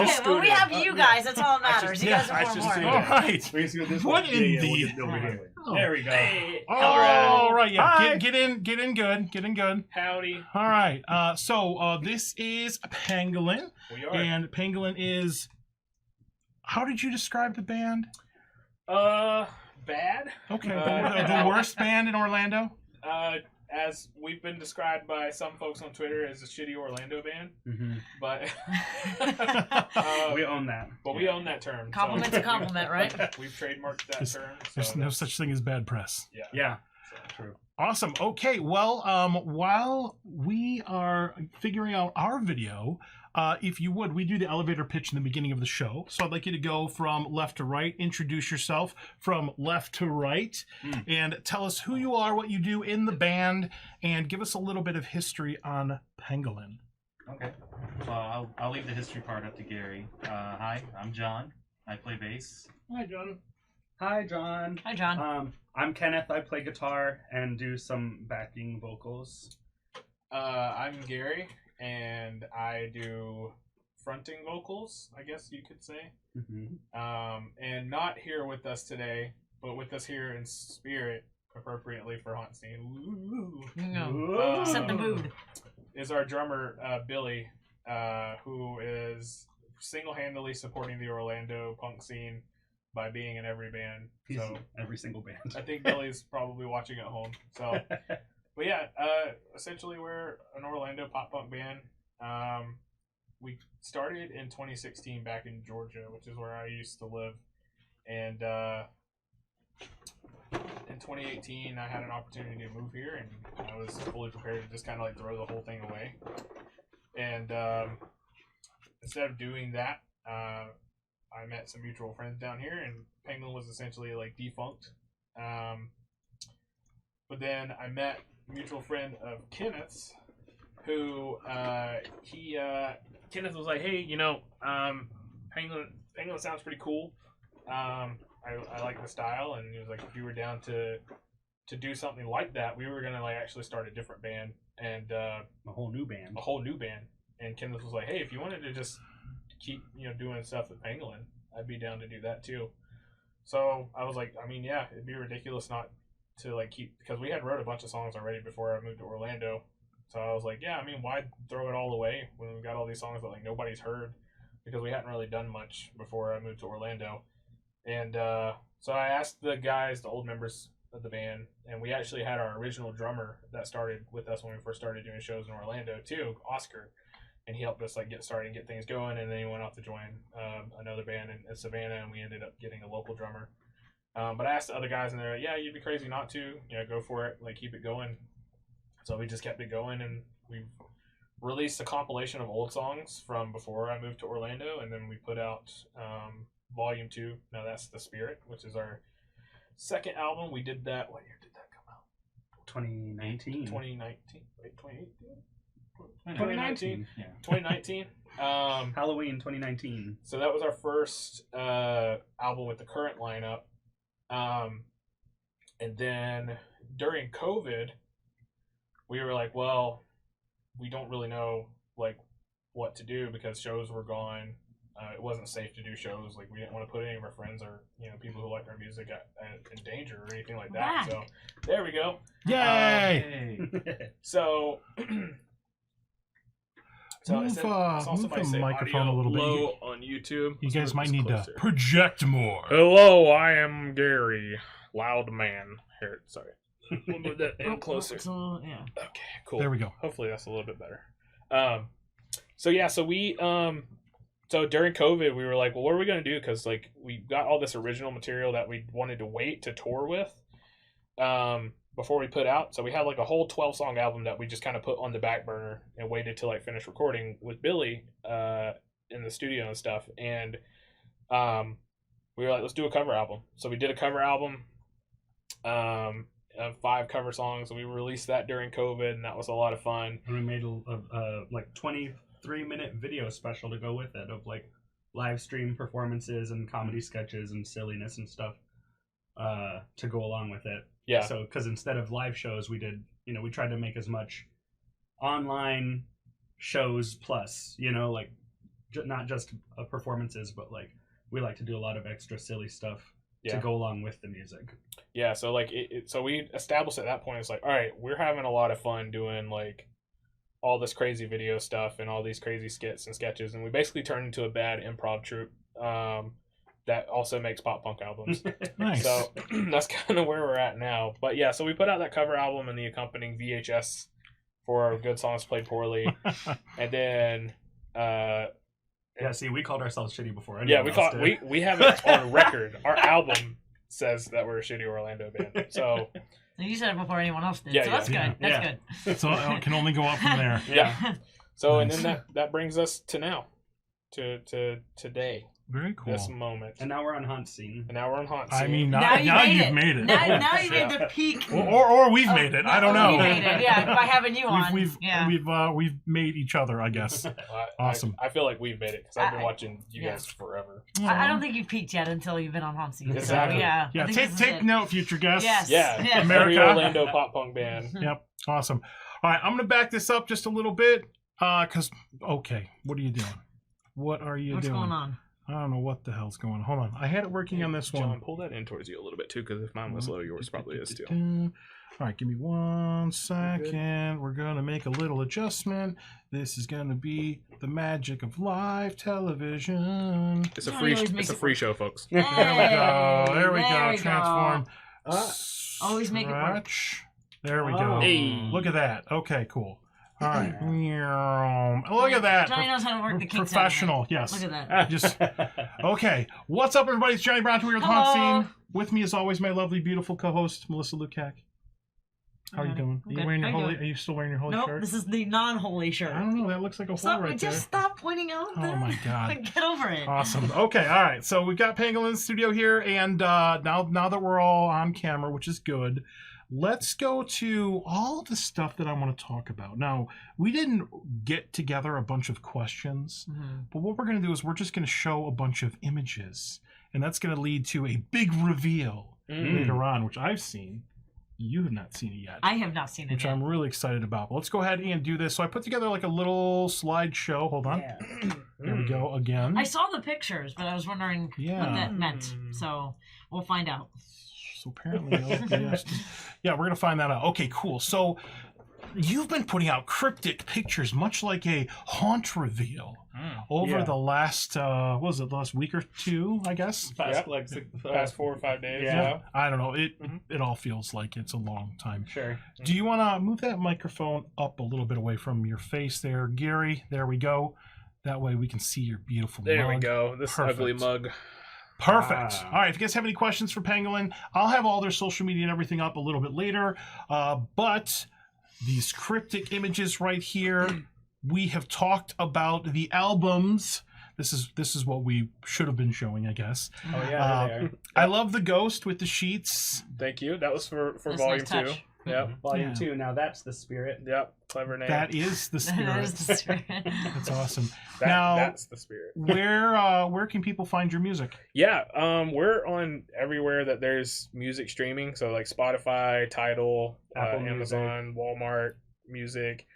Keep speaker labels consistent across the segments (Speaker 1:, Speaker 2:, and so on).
Speaker 1: Okay, well, we have you guys. That's all that matters. You guys are more important.
Speaker 2: All right.
Speaker 3: We just go this
Speaker 2: What
Speaker 3: way.
Speaker 2: in the...
Speaker 3: There we go.
Speaker 4: Hey,
Speaker 2: All right, yeah.
Speaker 3: Hi.
Speaker 2: Get in good. Get in good.
Speaker 4: howdy.
Speaker 2: All right. So this is Pangolin.
Speaker 4: We are.
Speaker 2: And Pangolin is... How did you describe the band?
Speaker 4: Bad.
Speaker 2: Okay, the worst band in Orlando?
Speaker 4: As we've been described by some folks on Twitter as a shitty Orlando band, but
Speaker 3: We own that.
Speaker 4: But we own that term.
Speaker 1: Compliment's a compliment, right?
Speaker 4: We've trademarked that term.
Speaker 2: There's no such thing as bad press.
Speaker 3: Yeah.
Speaker 4: True.
Speaker 2: Awesome. Okay, well, while we are figuring out our video, if you would, we do the elevator pitch in the beginning of the show. So I'd like you to go from left to right, introduce yourself from left to right, and tell us who you are, what you do in the band, and give us a little bit of history on Pangolin.
Speaker 5: Okay. Well, I'll leave the history part up to Gary. Hi, I'm John. I play bass.
Speaker 3: Hi, John. Hi, John.
Speaker 1: Hi, John.
Speaker 3: I'm Kenneth. I play guitar and do some backing vocals.
Speaker 4: I'm Gary, and I do fronting vocals, I guess you could say. And not here with us today, but with us here in spirit, appropriately for HauntScene.
Speaker 1: Set the mood.
Speaker 4: Is our drummer, Billy, who is single-handedly supporting the Orlando punk scene by being in every band.
Speaker 3: He's
Speaker 4: so
Speaker 3: every single band.
Speaker 4: I think Billy's probably watching at home. So, but yeah, essentially we're an Orlando pop punk band. We started in 2016 back in Georgia, which is where I used to live, and in 2018 I had an opportunity to move here, and I was fully prepared to just kind of like throw the whole thing away. And instead of doing that, I met some mutual friends down here, and Pangolin was essentially like defunct. But then I met a mutual friend of Kenneth's, who Kenneth was like, "Hey, you know, Pangolin sounds pretty cool. I like the style," and he was like, "If you were down to do something like that, we were gonna like actually start a different band and
Speaker 3: a whole new band."
Speaker 4: And Kenneth was like, "Hey, if you wanted to just keep doing stuff with Pangolin, I'd be down to do that too." So I was like, I mean, yeah, it'd be ridiculous not to like keep, because we had wrote a bunch of songs already before I moved to Orlando. So I was like, yeah, I mean, why throw it all away when we've got all these songs that like nobody's heard, because we hadn't really done much before I moved to Orlando. And so I asked the guys, the old members of the band, and we actually had our original drummer that started with us when we first started doing shows in Orlando too, Oscar. And he helped us like get started and get things going, and then he went off to join another band in Savannah, and we ended up getting a local drummer. But I asked the other guys, and they're like, "Yeah, you'd be crazy not to. Go for it. Like, keep it going." So we just kept it going, and we've released a compilation of old songs from before I moved to Orlando, and then we put out Volume 2. Now that's The Spirit, which is our second album. We did that. What year did that come out?
Speaker 3: 2019.
Speaker 4: 2019. Wait, 2018?
Speaker 3: 2019.
Speaker 5: Yeah.
Speaker 4: 2019.
Speaker 3: Halloween 2019.
Speaker 4: So that was our first album with the current lineup. And then during COVID, we were like, well, we don't really know like what to do because shows were gone. It wasn't safe to do shows. Like, we didn't want to put any of our friends or people who liked our music in danger or anything like that.
Speaker 1: Back.
Speaker 4: So there we go.
Speaker 2: Yay!
Speaker 4: So
Speaker 2: Move the microphone a little bit.
Speaker 4: Low on YouTube.
Speaker 2: You guys might need to project more.
Speaker 4: Hello, I am Gary, loud man. Here, sorry. We'll move that in closer.
Speaker 1: Yeah.
Speaker 4: Okay, cool.
Speaker 2: There we go.
Speaker 4: Hopefully that's a little bit better. So we so during COVID we were like, well, what are we gonna do? Because like we got all this original material that we wanted to wait to tour with before we put out. So we had like a whole 12-song album that we just kind of put on the back burner and waited to like finish recording with Billy in the studio and stuff. And we were like, let's do a cover album. So we did a cover album of 5 cover songs, and we released that during COVID, and that was a lot of fun.
Speaker 3: And we made a like 23-minute video special to go with it of like live stream performances and comedy sketches and silliness and stuff to go along with it.
Speaker 4: Yeah.
Speaker 3: So, because instead of live shows, we did, we tried to make as much online shows plus, like not just performances, but like we like to do a lot of extra silly stuff
Speaker 4: Yeah.
Speaker 3: to go along with the music.
Speaker 4: Yeah, so like so we established at that point, it's like, all right, we're having a lot of fun doing like all this crazy video stuff and all these crazy skits and sketches, and we basically turned into a bad improv troupe that also makes pop punk albums.
Speaker 2: Nice.
Speaker 4: So that's kind of where we're at now. But yeah, so we put out that cover album and the accompanying VHS for Good Songs Played Poorly, and then
Speaker 3: Yeah, see, we called ourselves shitty before.
Speaker 4: yeah,
Speaker 3: anyone
Speaker 4: we have it on record. Our album says that we're a shitty Orlando band. So
Speaker 1: You said it before anyone else did,
Speaker 4: Yeah,
Speaker 1: so that's
Speaker 4: yeah.
Speaker 1: good. That's
Speaker 3: Yeah.
Speaker 1: good.
Speaker 2: So it can only go up from there.
Speaker 4: yeah. So
Speaker 2: Nice.
Speaker 4: and then that brings us to now, to today,
Speaker 2: Very cool.
Speaker 4: this moment,
Speaker 3: And now we're on HauntScene.
Speaker 4: and now we're on HauntScene.
Speaker 2: I mean,
Speaker 1: Now
Speaker 2: you've made it.
Speaker 1: Now you
Speaker 4: Yeah.
Speaker 1: made the peak.
Speaker 2: Or we've made it. I don't know.
Speaker 1: We made it, yeah, by having you on.
Speaker 2: We've made each other, I guess. Awesome.
Speaker 4: I feel like we've made it because I've been
Speaker 1: I-
Speaker 4: watching you
Speaker 1: yeah.
Speaker 4: guys forever.
Speaker 1: I don't think you've peaked yet until you've been on HauntScene.
Speaker 4: Exactly.
Speaker 1: So, yeah. I
Speaker 2: Yeah,
Speaker 1: think
Speaker 2: take
Speaker 1: this is
Speaker 2: take
Speaker 1: it.
Speaker 2: note, future guests.
Speaker 1: Yes.
Speaker 4: Yeah,
Speaker 1: Yeah.
Speaker 4: every
Speaker 2: America.
Speaker 4: Orlando pop punk band.
Speaker 2: Yep. Awesome. All right, I'm gonna back this up just a little bit. Cause okay, what are you doing? What are you
Speaker 1: What's
Speaker 2: doing?
Speaker 1: going on?
Speaker 2: I don't know what the hell's going on. Hold on. I had it working on this
Speaker 4: John,
Speaker 2: one.
Speaker 4: pull that in towards you a little bit too, because if mine was low, yours probably is too.
Speaker 2: All right, give me 1 second. We're gonna make a little adjustment. This is gonna be the magic of live television.
Speaker 4: It's a
Speaker 1: No,
Speaker 4: free.
Speaker 1: he always
Speaker 4: It's
Speaker 1: makes
Speaker 4: a
Speaker 1: it-
Speaker 4: free show, folks.
Speaker 2: There we go. There we go. Transform.
Speaker 1: Always make it work.
Speaker 2: Stretch. There we go.
Speaker 4: Hey.
Speaker 2: Look at that. Okay, cool. All right. Look at that.
Speaker 1: Johnny knows how to work the kinks out of it.
Speaker 2: Professional. Yes.
Speaker 1: Look at that.
Speaker 2: Just okay. What's up, everybody? It's Johnny Brown. We're with
Speaker 1: Hello.
Speaker 2: HauntScene. With me, as always, my lovely, beautiful co-host Melissa Lukac. How are you doing? Are you
Speaker 1: Good.
Speaker 2: wearing your
Speaker 1: How you
Speaker 2: holy?
Speaker 1: doing?
Speaker 2: Are you still wearing your holy
Speaker 1: Nope,
Speaker 2: shirt?
Speaker 1: this is the non-holy shirt.
Speaker 2: I don't know. That looks like a hole
Speaker 1: Stop,
Speaker 2: right
Speaker 1: just
Speaker 2: there.
Speaker 1: stop pointing out
Speaker 2: Oh
Speaker 1: that.
Speaker 2: my god.
Speaker 1: Get over it.
Speaker 2: Awesome. Okay. All right. So we've got Pangolin in the studio here, and now that we're all on camera, which is good, let's go to all the stuff that I want to talk about. Now, we didn't get together a bunch of questions, but what we're going to do is we're just going to show a bunch of images, and that's going to lead to a big reveal later on, which I've seen. You have not seen it yet.
Speaker 1: I have not seen it
Speaker 2: Which
Speaker 1: yet.
Speaker 2: I'm really excited about. But let's go ahead and do this. So I put together like a little slideshow. Hold on. There we go again.
Speaker 1: I saw the pictures, but I was wondering what
Speaker 2: Yeah.
Speaker 1: that meant. So we'll find out.
Speaker 2: So apparently, yeah, we're gonna find that out. Okay, cool. So you've been putting out cryptic pictures, much like a haunt reveal, over
Speaker 3: Yeah.
Speaker 2: the last what was it, the last week or two, I guess.
Speaker 3: Past,
Speaker 4: Yep. Past 4 or 5 days.
Speaker 3: Yeah.
Speaker 2: I don't know. It all feels like it's a long time.
Speaker 3: Sure.
Speaker 2: Do you want to move that microphone up a little bit away from your face there, Gary? There we go. That way we can see your beautiful
Speaker 4: There
Speaker 2: mug.
Speaker 4: we go. This
Speaker 2: Perfect.
Speaker 4: ugly mug.
Speaker 2: Perfect.
Speaker 3: Wow.
Speaker 2: All right. If you guys have any questions for Pangolin, I'll have all their social media and everything up a little bit later. But these cryptic images right here, we have talked about the albums. This is what we should have been showing, I guess.
Speaker 3: Oh yeah, there they are.
Speaker 2: I love the ghost with the sheets.
Speaker 4: Thank you. That was for
Speaker 1: That's
Speaker 4: volume
Speaker 1: nice touch.
Speaker 4: 2. Yep.
Speaker 3: Volume
Speaker 2: Yeah.
Speaker 3: 2. Now that's the spirit.
Speaker 4: Yep. Clever name.
Speaker 2: That is the
Speaker 1: That
Speaker 2: spirit.
Speaker 1: is the spirit.
Speaker 2: That's awesome.
Speaker 4: That-
Speaker 2: now,
Speaker 4: that's the spirit.
Speaker 2: where can people find your music?
Speaker 4: Yeah, we're on everywhere that there's music streaming. So like Spotify, Tidal,
Speaker 3: Apple
Speaker 4: Amazon, Walmart Music.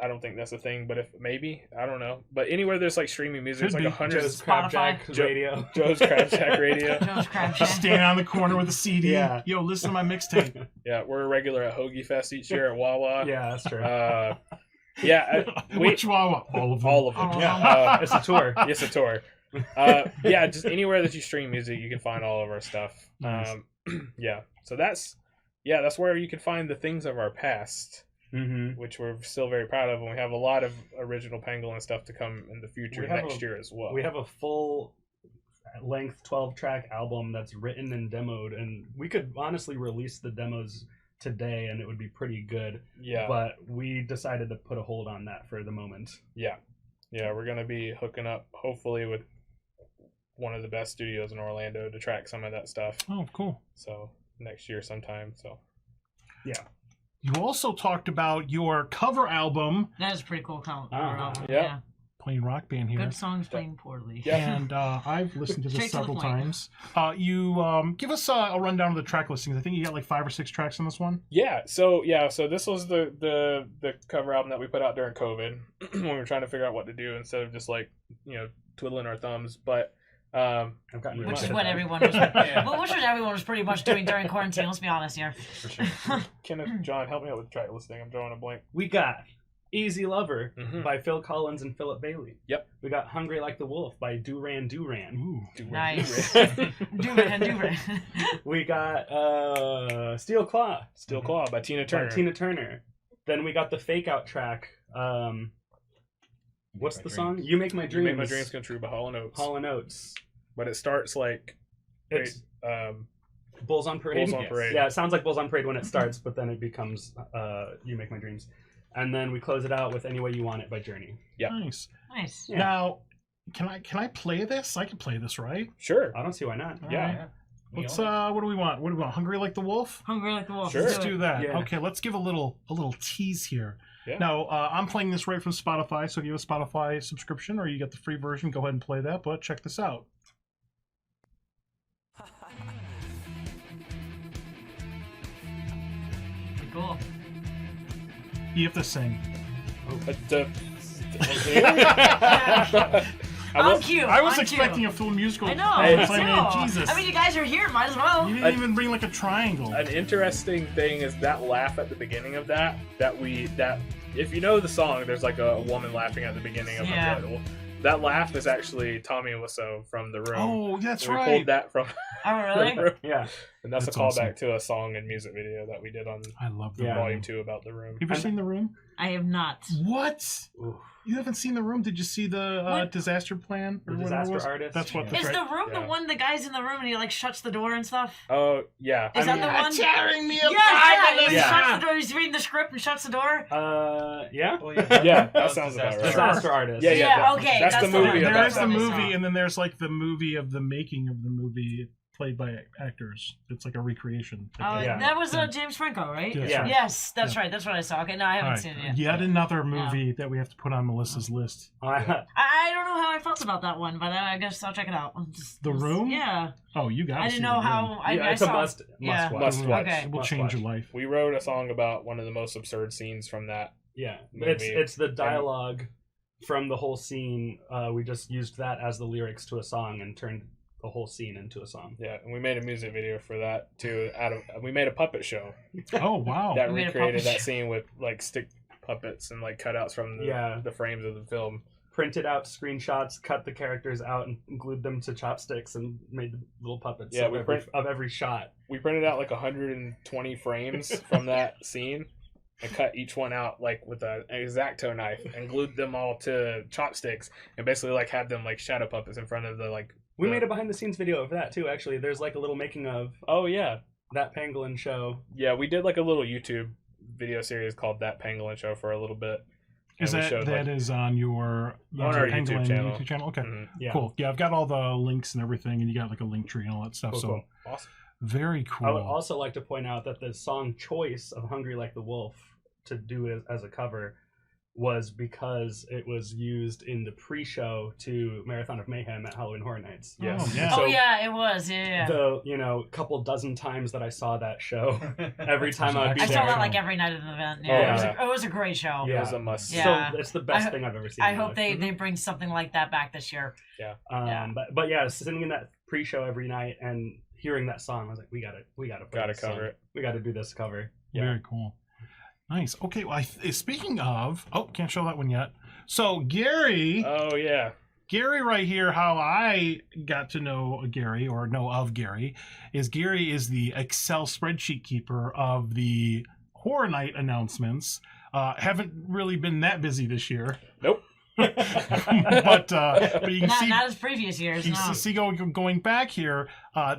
Speaker 4: I don't think that's a thing, but if maybe, I don't know. But anywhere there's like streaming music, it's
Speaker 2: Could
Speaker 4: like
Speaker 2: be.
Speaker 4: 100.
Speaker 3: Joe's
Speaker 1: Spotify.
Speaker 3: Crabjack Radio.
Speaker 4: Joe's Crabjack Radio.
Speaker 1: Joe's Crab
Speaker 2: Just
Speaker 1: Shack.
Speaker 2: standing on the corner with a CD.
Speaker 3: Yeah.
Speaker 2: Yo, listen to my mixtape.
Speaker 4: Yeah, we're a regular at Hoagie Fest each year at Wawa.
Speaker 3: Yeah, that's true.
Speaker 4: Yeah,
Speaker 2: Which Wawa? All of them.
Speaker 4: all of them.
Speaker 1: All of
Speaker 4: Yeah,
Speaker 1: them.
Speaker 3: It's a tour.
Speaker 4: It's a tour. Yeah, just anywhere that you stream music, you can find all of our stuff.
Speaker 2: Nice.
Speaker 4: Yeah, so that's where you can find the things of our past,
Speaker 3: Mm-hmm.
Speaker 4: which we're still very proud of, and we have a lot of original Pangolin stuff to come in the future
Speaker 3: We have
Speaker 4: next year as well.
Speaker 3: We have a full length 12-track album that's written and demoed, and we could honestly release the demos today and it would be pretty good.
Speaker 4: Yeah,
Speaker 3: But we decided to put a hold on that for the moment.
Speaker 4: yeah, we're gonna be hooking up hopefully with one of the best studios in Orlando to track some of that stuff.
Speaker 2: Oh, cool.
Speaker 4: So next year sometime. So
Speaker 3: Yeah.
Speaker 2: You also talked about your cover album,
Speaker 1: That is a pretty cool count.
Speaker 3: Ah,
Speaker 1: album.
Speaker 4: yeah.
Speaker 1: Yeah.
Speaker 2: playing Rock Band here.
Speaker 1: Good songs playing poorly.
Speaker 4: Yeah.
Speaker 2: And I've listened to this
Speaker 1: Straight to the
Speaker 2: several
Speaker 1: point.
Speaker 2: times. You give us a rundown of the track listings. I think you got like 5 or 6 tracks on this one.
Speaker 4: So this was the cover album that we put out during COVID when we were trying to figure out what to do instead of just like twiddling our thumbs. But
Speaker 3: I've gotten rid
Speaker 1: Which
Speaker 3: of
Speaker 1: is
Speaker 3: it.
Speaker 1: what everyone was. Well, which was everyone was pretty much doing during quarantine. Let's be honest here.
Speaker 3: For sure.
Speaker 4: Kenneth, John, help me out with the track listing. I'm drawing a blank.
Speaker 3: We got Easy Lover
Speaker 4: Mhm.
Speaker 3: by Phil Collins and Philip Bailey.
Speaker 4: Yep.
Speaker 3: We got Hungry Like the Wolf by Duran Duran.
Speaker 2: Ooh.
Speaker 1: Nice. Do.
Speaker 3: We got Steel Claw
Speaker 4: Steel Claw by Tina
Speaker 3: by
Speaker 4: Turner.
Speaker 3: Tina Turner. Then we got the Fake Out track. What's
Speaker 5: My
Speaker 3: the
Speaker 5: Dreams.
Speaker 3: song? You Make My
Speaker 4: You
Speaker 3: Dreams.
Speaker 4: Make My Dreams Come True by Hall & Oates.
Speaker 3: Hall & Oates.
Speaker 4: But it starts like
Speaker 3: It's
Speaker 4: um,
Speaker 3: Bulls on Parade.
Speaker 4: Bulls on Parade.
Speaker 3: Yeah, it sounds like Bulls on Parade when it starts, but then it becomes You Make My Dreams. And then we close it out with Any Way You Want It by Journey.
Speaker 4: Yep.
Speaker 2: Nice.
Speaker 1: Nice.
Speaker 3: Yeah.
Speaker 2: Now, can I play this? I can play this, right?
Speaker 4: Sure.
Speaker 3: I don't see why not.
Speaker 4: Yeah.
Speaker 2: Alright. Let's what do we want? What do we want? Hungry Like the Wolf?
Speaker 1: Hungry like the wolf.
Speaker 4: Sure.
Speaker 2: Let's do that.
Speaker 3: Yeah.
Speaker 2: Okay, let's give a little tease here.
Speaker 4: Yeah.
Speaker 2: Now, I'm playing this right from Spotify, so if you have a Spotify subscription or you get the free version, go ahead and play that, but check this out.
Speaker 1: Cool.
Speaker 2: You have to sing.
Speaker 1: On cue.
Speaker 2: I was
Speaker 1: on cue.
Speaker 2: expecting a full musical.
Speaker 1: I know.
Speaker 4: Hey,
Speaker 1: me
Speaker 2: It's like, man,
Speaker 1: too.
Speaker 2: Jesus.
Speaker 1: I mean, you guys are here. Might as well.
Speaker 2: You didn't even bring like a triangle.
Speaker 4: An interesting thing is that laugh at the beginning of that if you know the song, there's like a woman laughing at the beginning of
Speaker 1: Yeah.
Speaker 4: it. That laugh is actually Tommy Wiseau from The Room.
Speaker 2: Oh, that's
Speaker 4: we
Speaker 2: right.
Speaker 4: pulled that from
Speaker 1: Oh, really?
Speaker 4: The Room.
Speaker 3: Yeah.
Speaker 4: And that's
Speaker 2: That's
Speaker 4: a callback
Speaker 2: awesome.
Speaker 4: to a song and music video that we did on
Speaker 2: I love the
Speaker 3: Yeah.
Speaker 2: Room.
Speaker 4: Volume 2 about The Room.
Speaker 2: You ever seen The Room?
Speaker 1: I have not.
Speaker 2: What?
Speaker 3: Ooh.
Speaker 2: You haven't seen The Room? Did you see the
Speaker 1: What?
Speaker 2: disaster plan?
Speaker 3: The
Speaker 2: Or whatever it
Speaker 3: Disaster
Speaker 2: was?
Speaker 3: Artist?
Speaker 2: That's what.
Speaker 5: Yeah.
Speaker 2: That's
Speaker 1: Is
Speaker 2: right.
Speaker 1: the room
Speaker 4: Yeah.
Speaker 1: the one the guy's in the room and he like shuts the door and stuff?
Speaker 4: Oh, yeah.
Speaker 1: Is that the one?
Speaker 2: tearing me apart.
Speaker 1: Yes, he
Speaker 3: Yeah.
Speaker 1: shuts the door. He's reading the script and shuts the door.
Speaker 3: Yeah.
Speaker 5: Oh,
Speaker 4: Yeah, that
Speaker 5: was
Speaker 4: sounds about
Speaker 5: Disaster
Speaker 4: right.
Speaker 3: Disaster Artist.
Speaker 4: Yeah,
Speaker 1: Yeah, okay,
Speaker 4: That's
Speaker 1: that's
Speaker 4: the
Speaker 1: the
Speaker 4: movie.
Speaker 1: one.
Speaker 4: of
Speaker 2: There
Speaker 4: that
Speaker 2: is the
Speaker 4: song.
Speaker 2: movie, and then there's like the movie of the making of the movie played by actors. It's like a recreation.
Speaker 1: Oh,
Speaker 3: Yeah.
Speaker 1: that was
Speaker 2: Yeah.
Speaker 1: James Franco, right?
Speaker 2: Yes,
Speaker 3: Yeah.
Speaker 2: right.
Speaker 1: Yes, that's
Speaker 2: Yeah.
Speaker 1: right. That's what I saw. Okay, no, I haven't
Speaker 2: All right.
Speaker 1: seen it yet.
Speaker 2: Yet another movie that we have to put on Melissa's list.
Speaker 1: I don't know how I felt about that one, but I guess I'll check it out.
Speaker 2: The Room?
Speaker 1: Yeah.
Speaker 2: Oh, you got.
Speaker 1: I didn't know how. I
Speaker 3: it's
Speaker 1: saw.
Speaker 3: a must
Speaker 1: yeah.
Speaker 3: watch.
Speaker 4: Must watch.
Speaker 1: Okay.
Speaker 2: It will
Speaker 3: Must
Speaker 2: change
Speaker 3: watch.
Speaker 2: your life.
Speaker 4: We wrote a song about one of the most absurd scenes from that.
Speaker 3: Yeah,
Speaker 4: Movie.
Speaker 3: it's the dialogue from the whole scene. We just used that as the lyrics to a song and turned the whole scene into a song.
Speaker 4: Yeah, and we made a music video for that too. We made a puppet show
Speaker 2: Oh wow.
Speaker 4: that
Speaker 1: We made a
Speaker 4: recreated
Speaker 1: puppet
Speaker 4: that
Speaker 1: show.
Speaker 4: scene with like stick puppets and like cutouts from the frames of the film.
Speaker 3: Printed out screenshots, cut the characters out, and glued them to chopsticks, and made little puppets
Speaker 4: Yeah,
Speaker 3: of every shot.
Speaker 4: We printed out like 120 frames from that scene and cut each one out like with an X-Acto knife and glued them all to chopsticks and basically like had them like shadow puppets in front of the like.
Speaker 3: We made a behind the scenes video of that too. Actually, there's like a little making of
Speaker 4: Oh yeah,
Speaker 3: that Pangolin show.
Speaker 4: yeah. We did like a little YouTube video series called That Pangolin Show for a little bit.
Speaker 2: Is
Speaker 4: And we
Speaker 2: that
Speaker 4: showed,
Speaker 2: that
Speaker 4: like-
Speaker 2: is on your
Speaker 4: On our
Speaker 2: Pangolin
Speaker 4: YouTube channel.
Speaker 2: YouTube channel? Okay,
Speaker 4: Mhm.
Speaker 3: Yeah,
Speaker 2: cool. Yeah, I've got all the links and everything, and you got like a link tree and all that stuff.
Speaker 3: Cool,
Speaker 2: so
Speaker 3: cool.
Speaker 4: Awesome.
Speaker 2: very cool.
Speaker 3: I would also like to point out that the song choice of "Hungry Like the Wolf" to do it as a cover was because it was used in the pre-show to Marathon of Mayhem at Halloween Horror Nights.
Speaker 2: Oh, yeah.
Speaker 1: Oh
Speaker 3: So
Speaker 1: yeah, it was. Yeah.
Speaker 3: the couple dozen times that I saw that show, every time I'd be
Speaker 1: I
Speaker 2: Excellent.
Speaker 1: saw
Speaker 3: there.
Speaker 1: that like every night of the event.
Speaker 4: Oh,
Speaker 1: Yeah,
Speaker 4: yeah.
Speaker 1: It was a great show.
Speaker 3: Yeah.
Speaker 4: It was a must.
Speaker 1: Yeah.
Speaker 3: So it's the best
Speaker 1: I-
Speaker 3: thing I've ever seen.
Speaker 1: I
Speaker 3: in my
Speaker 1: hope
Speaker 3: life.
Speaker 1: they bring something like that back this year. Yeah.
Speaker 3: But yeah, sitting in that pre-show every night and hearing that song, I was like, we gotta play
Speaker 4: Gotta
Speaker 3: this
Speaker 4: cover
Speaker 3: song.
Speaker 4: it.
Speaker 3: We gotta do this cover.
Speaker 2: Very cool. Nice. Okay. Well, speaking of, can't show that one yet. So Gary,
Speaker 4: Oh yeah.
Speaker 2: Gary right here, how I got to know Gary or know of Gary is Gary is the Excel spreadsheet keeper of the Horror Night announcements. Haven't really been that busy this year.
Speaker 4: Nope.
Speaker 2: but you can see
Speaker 1: Not as previous years.
Speaker 2: you
Speaker 1: No.
Speaker 2: see going back here,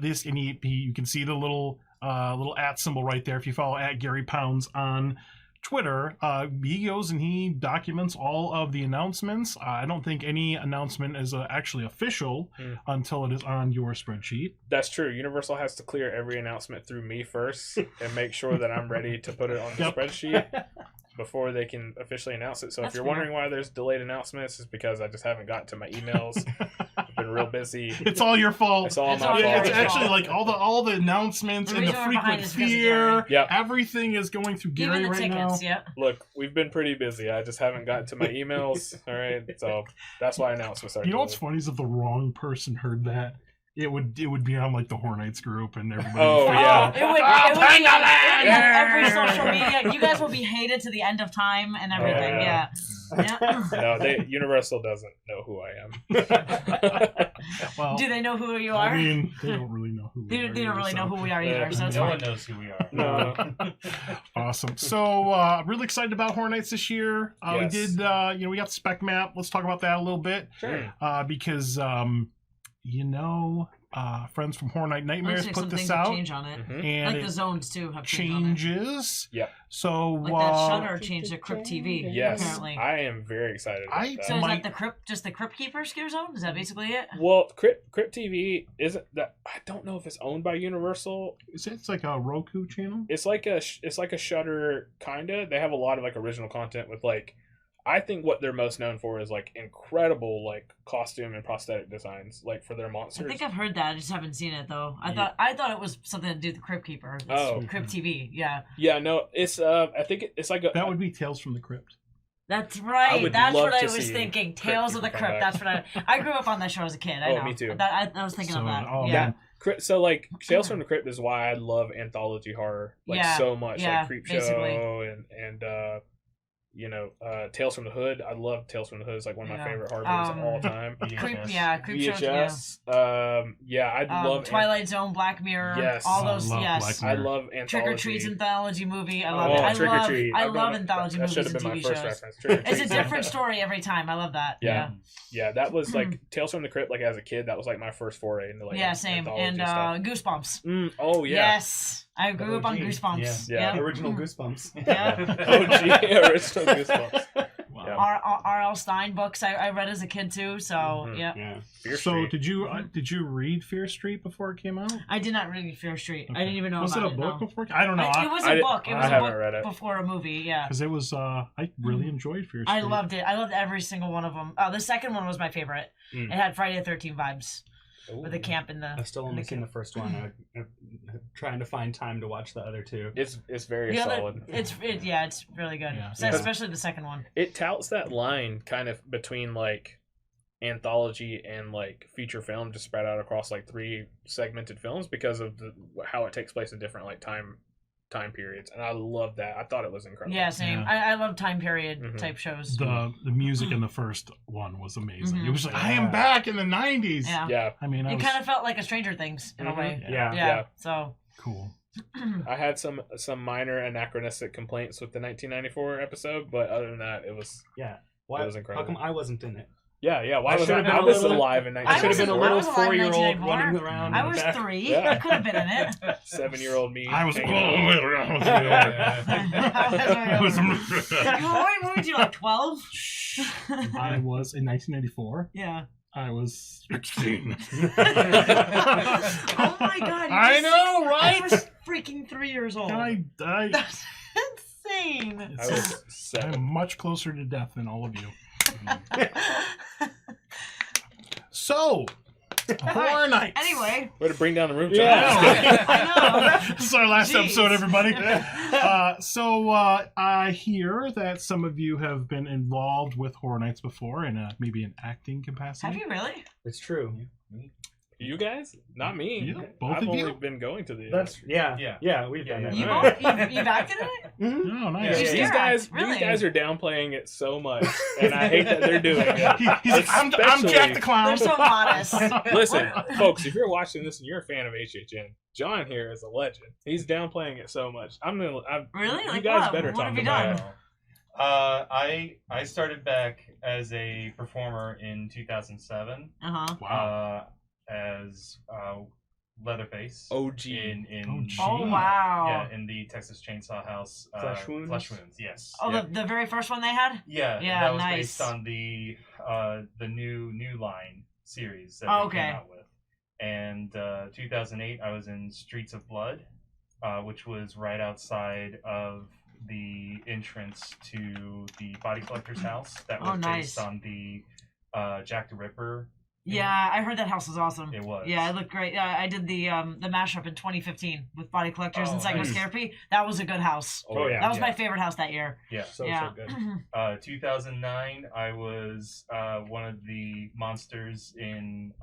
Speaker 2: this and you can see the little @ symbol right there. If you follow @GaryPounds on Twitter, he goes and he documents all of the announcements. I don't think any announcement is actually official until it is on your spreadsheet.
Speaker 4: That's true. Universal has to clear every announcement through me first and make sure that I'm ready to put it on the
Speaker 2: Yep.
Speaker 4: spreadsheet. before they can officially announce it. So
Speaker 1: That's
Speaker 4: if you're
Speaker 1: fair.
Speaker 4: wondering why there's delayed announcements, it's because I just haven't gotten to my emails. I've been real busy.
Speaker 2: It's all your fault.
Speaker 4: It's all
Speaker 1: It's
Speaker 4: my
Speaker 1: all
Speaker 4: fault.
Speaker 1: your
Speaker 2: It's
Speaker 1: fault.
Speaker 2: actually like all the announcements
Speaker 1: The
Speaker 2: and the
Speaker 1: reason we're behind
Speaker 2: frequent
Speaker 1: is because of
Speaker 2: fear.
Speaker 1: Gary.
Speaker 4: Yep.
Speaker 2: Everything is going through Gary
Speaker 1: Even the
Speaker 2: right
Speaker 1: tickets,
Speaker 2: now.
Speaker 1: yeah.
Speaker 4: Look, we've been pretty busy. I just haven't gotten to my emails. All right, so that's why announcements are.
Speaker 2: You know what's
Speaker 4: delayed.
Speaker 2: funny is if the wrong person heard that, it would be on like the Hornites group and everybody.
Speaker 4: Oh, yeah.
Speaker 1: It would be on every social media. You guys will be hated to the end of time and everything.
Speaker 4: yeah.
Speaker 1: Yeah.
Speaker 4: No, Universal doesn't know who I am.
Speaker 2: Well,
Speaker 1: Do they know who you are?
Speaker 2: I mean, they don't really know who.
Speaker 1: They don't really know who we are either,
Speaker 4: Yeah.
Speaker 1: so it's
Speaker 5: No
Speaker 1: fine.
Speaker 5: one knows who we are.
Speaker 4: No.
Speaker 2: Awesome. So, really excited about Hornites this year.
Speaker 4: Yes.
Speaker 2: We did, we got the spec map. Let's talk about that a little bit.
Speaker 4: Sure.
Speaker 2: Because, friends from Hornite Nightmares
Speaker 1: Looks like
Speaker 2: put this
Speaker 1: something
Speaker 2: out,
Speaker 1: to change on it.
Speaker 4: Mhm.
Speaker 2: and
Speaker 1: Like
Speaker 2: it
Speaker 1: the zones too have changed on it.
Speaker 2: changes.
Speaker 4: Yep.
Speaker 2: So,
Speaker 1: Like that Shutter changed to Crypt TV.
Speaker 4: Yes,
Speaker 1: Apparently.
Speaker 4: I am very excited about
Speaker 2: I-
Speaker 4: that.
Speaker 1: So is
Speaker 2: might-
Speaker 1: that the Crypt, just the Crypt Keeper scare zone? Is that basically it?
Speaker 4: Well, Crypt TV isn't that. I don't know if it's owned by Universal.
Speaker 2: it's like a Roku channel.
Speaker 4: It's like a Shutter kinda. They have a lot of like original content with like. I think what they're most known for is like incredible like costume and prosthetic designs like for their
Speaker 1: I
Speaker 4: monsters.
Speaker 1: think I've heard that. I just haven't seen it though.
Speaker 4: Yeah.
Speaker 1: I thought it was something to do with the Crypt Keeper. It's
Speaker 4: Oh.
Speaker 1: Crypt TV. Yeah,
Speaker 4: Yeah, no, it's I think it's like a
Speaker 2: That would be Tales from the Crypt.
Speaker 1: that's
Speaker 4: I
Speaker 1: right.
Speaker 4: would
Speaker 1: That's
Speaker 4: love
Speaker 1: what I
Speaker 4: to
Speaker 1: was
Speaker 4: see
Speaker 1: thinking.
Speaker 4: Crypt
Speaker 1: Tales of the
Speaker 4: Keeper come
Speaker 1: Crypt.
Speaker 4: back.
Speaker 1: That's what I grew up on that show as a kid. I
Speaker 4: Oh,
Speaker 1: know.
Speaker 4: me too.
Speaker 1: I was thinking of that.
Speaker 2: oh,
Speaker 1: Yeah.
Speaker 2: man.
Speaker 4: So like Tales from the Crypt is why I love anthology horror like
Speaker 1: Yeah,
Speaker 4: so much
Speaker 1: yeah,
Speaker 4: like Creep
Speaker 1: basically.
Speaker 4: Show and Tales from the Hood. I love Tales from the Hood. It's like one of my
Speaker 1: Yeah.
Speaker 4: favorite horror movies of all time.
Speaker 1: Creep,
Speaker 5: VHS.
Speaker 1: yeah, Creep Show.
Speaker 4: VHS. Yeah, I
Speaker 1: Yeah.
Speaker 4: love
Speaker 1: Twilight Zone, Black Mirror.
Speaker 4: Yes.
Speaker 1: all
Speaker 2: I
Speaker 1: those.
Speaker 2: love
Speaker 1: Yes.
Speaker 2: Black
Speaker 4: I
Speaker 2: Mirror.
Speaker 4: love anthology.
Speaker 1: Trick or Treat's anthology movie. I love
Speaker 4: Oh,
Speaker 1: it. I
Speaker 4: Trick or
Speaker 1: love.
Speaker 4: Treat.
Speaker 1: I
Speaker 4: I'm
Speaker 1: love
Speaker 4: going-
Speaker 1: anthology
Speaker 4: that should
Speaker 1: movies
Speaker 4: have
Speaker 1: and
Speaker 4: been my
Speaker 1: TV
Speaker 4: first
Speaker 1: shows.
Speaker 4: reference. Trick or
Speaker 1: It's a
Speaker 4: Treat.
Speaker 1: different story every time. I love that.
Speaker 4: Yeah. Yeah, that was like Tales from the Crypt. Like as a kid, that was like my first foray into like
Speaker 1: Yeah, same.
Speaker 4: anthology
Speaker 1: And
Speaker 4: stuff.
Speaker 1: Goosebumps.
Speaker 4: Oh yeah.
Speaker 1: Yes, I grew up on
Speaker 5: OG.
Speaker 1: Goosebumps.
Speaker 4: Yeah.
Speaker 1: Yeah.
Speaker 3: Original Goosebumps.
Speaker 1: Yeah.
Speaker 4: Oh gee, original Goosebumps.
Speaker 2: Wow.
Speaker 4: Yeah.
Speaker 1: R.L. Stein books I read as a kid too. So
Speaker 4: Mhm.
Speaker 1: yeah.
Speaker 3: Yeah.
Speaker 4: Fear
Speaker 2: So
Speaker 4: Street.
Speaker 2: did you read Fear Street before it came out?
Speaker 1: I did not read Fear Street. I
Speaker 2: Okay.
Speaker 1: didn't even know
Speaker 2: Was it
Speaker 1: about
Speaker 2: a book
Speaker 1: no.
Speaker 2: before? I don't know.
Speaker 1: It was
Speaker 4: I
Speaker 1: a book. It was a
Speaker 4: haven't
Speaker 1: book
Speaker 4: read it.
Speaker 1: before a movie. Yeah.
Speaker 2: Because it was. I really enjoyed Fear Street.
Speaker 1: I loved it. I loved every single one of them. The second one was my favorite.
Speaker 4: Mm.
Speaker 1: It had Friday the 13th vibes
Speaker 4: Ooh.
Speaker 1: with the camp and the.
Speaker 3: I've still only seen the first one. I'm trying to find time to watch the other two.
Speaker 4: It's very
Speaker 1: The other-
Speaker 4: solid.
Speaker 1: it's really good.
Speaker 2: Yeah.
Speaker 1: So
Speaker 2: Yeah.
Speaker 1: especially the second one.
Speaker 4: It touts that line kind of between like anthology and like feature film, just spread out across like 3 segmented films because of how it takes place in different like time periods, and I love that. I thought it was incredible.
Speaker 1: Yeah, same.
Speaker 2: Yeah.
Speaker 1: I love time period
Speaker 4: Mhm.
Speaker 1: type shows.
Speaker 2: the music in the first one was amazing.
Speaker 1: Mhm.
Speaker 2: It was like I am back in the '90s.
Speaker 1: Yeah.
Speaker 4: Yeah,
Speaker 2: I mean, I
Speaker 1: It
Speaker 2: was
Speaker 1: kind of felt like a Stranger Things in a
Speaker 4: Mhm.
Speaker 1: way.
Speaker 3: Yeah.
Speaker 1: Yeah. So.
Speaker 2: cool.
Speaker 4: I had some minor anachronistic complaints with the 1994 episode, but other than that, it was
Speaker 3: Yeah. Why?
Speaker 4: It was incredible.
Speaker 3: How come I wasn't in it?
Speaker 4: yeah. Why
Speaker 3: I
Speaker 4: was
Speaker 3: should've
Speaker 4: I?
Speaker 3: been
Speaker 4: I
Speaker 3: a
Speaker 4: was
Speaker 3: little-
Speaker 4: alive in
Speaker 3: I should have been a
Speaker 4: 1994.
Speaker 3: little
Speaker 1: was alive in
Speaker 3: 4-year-old
Speaker 1: 1994.
Speaker 3: running around.
Speaker 1: I
Speaker 3: in the
Speaker 1: was
Speaker 3: back.
Speaker 1: 3.
Speaker 4: Yeah.
Speaker 1: I could have been in it.
Speaker 4: 7-year-old me.
Speaker 2: I was.
Speaker 4: hanging out.
Speaker 2: I was.
Speaker 1: What were you like 12?
Speaker 2: I was in 1994.
Speaker 1: Yeah.
Speaker 2: I was 16.
Speaker 1: Oh my god.
Speaker 2: I know,
Speaker 1: I
Speaker 2: right?
Speaker 1: was freaking 3 years old. That's insane.
Speaker 4: I was 7.
Speaker 2: I'm much closer to death than all of you. So, Horror Nights.
Speaker 1: Anyway.
Speaker 4: Way to bring down the room, John.
Speaker 2: Yeah.
Speaker 1: I know.
Speaker 2: This is our last
Speaker 1: Jeez.
Speaker 2: episode, everybody. I hear that some of you have been involved with Horror Nights before in maybe an acting capacity.
Speaker 1: Have you really?
Speaker 3: It's true.
Speaker 4: You guys? Not me.
Speaker 2: Yeah, both
Speaker 4: I've
Speaker 2: of
Speaker 4: only
Speaker 2: you?
Speaker 4: been going to the.
Speaker 3: That's yeah. We've done
Speaker 5: Yeah.
Speaker 3: that.
Speaker 1: You've,
Speaker 4: Alright.
Speaker 1: you've acted in it?
Speaker 2: Oh, nice.
Speaker 1: Yeah.
Speaker 4: These guys,
Speaker 1: Really?
Speaker 4: these guys are downplaying it so much, and I hate that they're doing it.
Speaker 2: He's like, I'm Jack the Clown.
Speaker 1: They're so modest.
Speaker 4: Listen, folks, if you're watching this and you're a fan of HHN, John here is a legend. He's downplaying it so much.
Speaker 1: Really?
Speaker 4: You
Speaker 1: Like
Speaker 4: guys
Speaker 1: what?
Speaker 4: better
Speaker 1: What
Speaker 4: talk
Speaker 1: have you
Speaker 4: about
Speaker 1: done?
Speaker 4: it.
Speaker 5: I started back as a performer in 2007
Speaker 1: Uh-huh.
Speaker 2: Wow.
Speaker 5: as Leatherface
Speaker 4: OG.
Speaker 5: in
Speaker 1: Oh, wow.
Speaker 5: yeah, in the Texas Chainsaw House
Speaker 3: Flesh Wounds?
Speaker 5: Flesh Wounds, yes.
Speaker 1: Oh,
Speaker 5: yeah.
Speaker 1: the very first one they had?
Speaker 5: Yeah,
Speaker 1: Yeah,
Speaker 5: that was
Speaker 1: nice.
Speaker 5: based on the new line series that
Speaker 1: Oh,
Speaker 5: they
Speaker 1: okay.
Speaker 5: came out with. And 2008, I was in Streets of Blood, which was right outside of the entrance to the body collector's house that was
Speaker 1: nice.
Speaker 5: based on the Jack the Ripper.
Speaker 1: Yeah, I heard that house was awesome.
Speaker 5: It was.
Speaker 1: Yeah, it looked great. Yeah, I did the mashup in 2015 with Body Collectors and
Speaker 5: nice.
Speaker 1: Psychoscopy. That was a good house.
Speaker 3: Oh yeah.
Speaker 1: That was my favorite house that year.
Speaker 5: Yeah.
Speaker 3: So good.
Speaker 5: 2009, I was one of the monsters in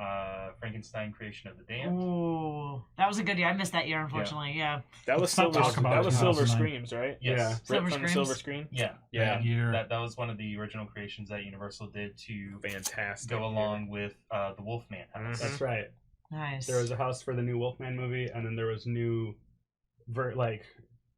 Speaker 5: Frankenstein Creation of the Damned.
Speaker 1: Ooh, that was a good year. I missed that year, unfortunately. Yeah.
Speaker 4: That was
Speaker 2: Let's not
Speaker 4: Silver.
Speaker 2: talk about
Speaker 4: That was Silver
Speaker 2: 2009.
Speaker 4: Screams, right?
Speaker 5: Yes.
Speaker 3: Yeah.
Speaker 4: Ripped
Speaker 1: Silver
Speaker 4: from the
Speaker 1: Screams.
Speaker 4: Silver Screen.
Speaker 5: Yeah.
Speaker 2: That year.
Speaker 5: That was one of the original creations that Universal did to
Speaker 4: Fantastic.
Speaker 5: go along with the Wolfman house.
Speaker 4: Mhm.
Speaker 3: That's right.
Speaker 1: Nice.
Speaker 3: There was a house for the new Wolfman movie, and then there was new,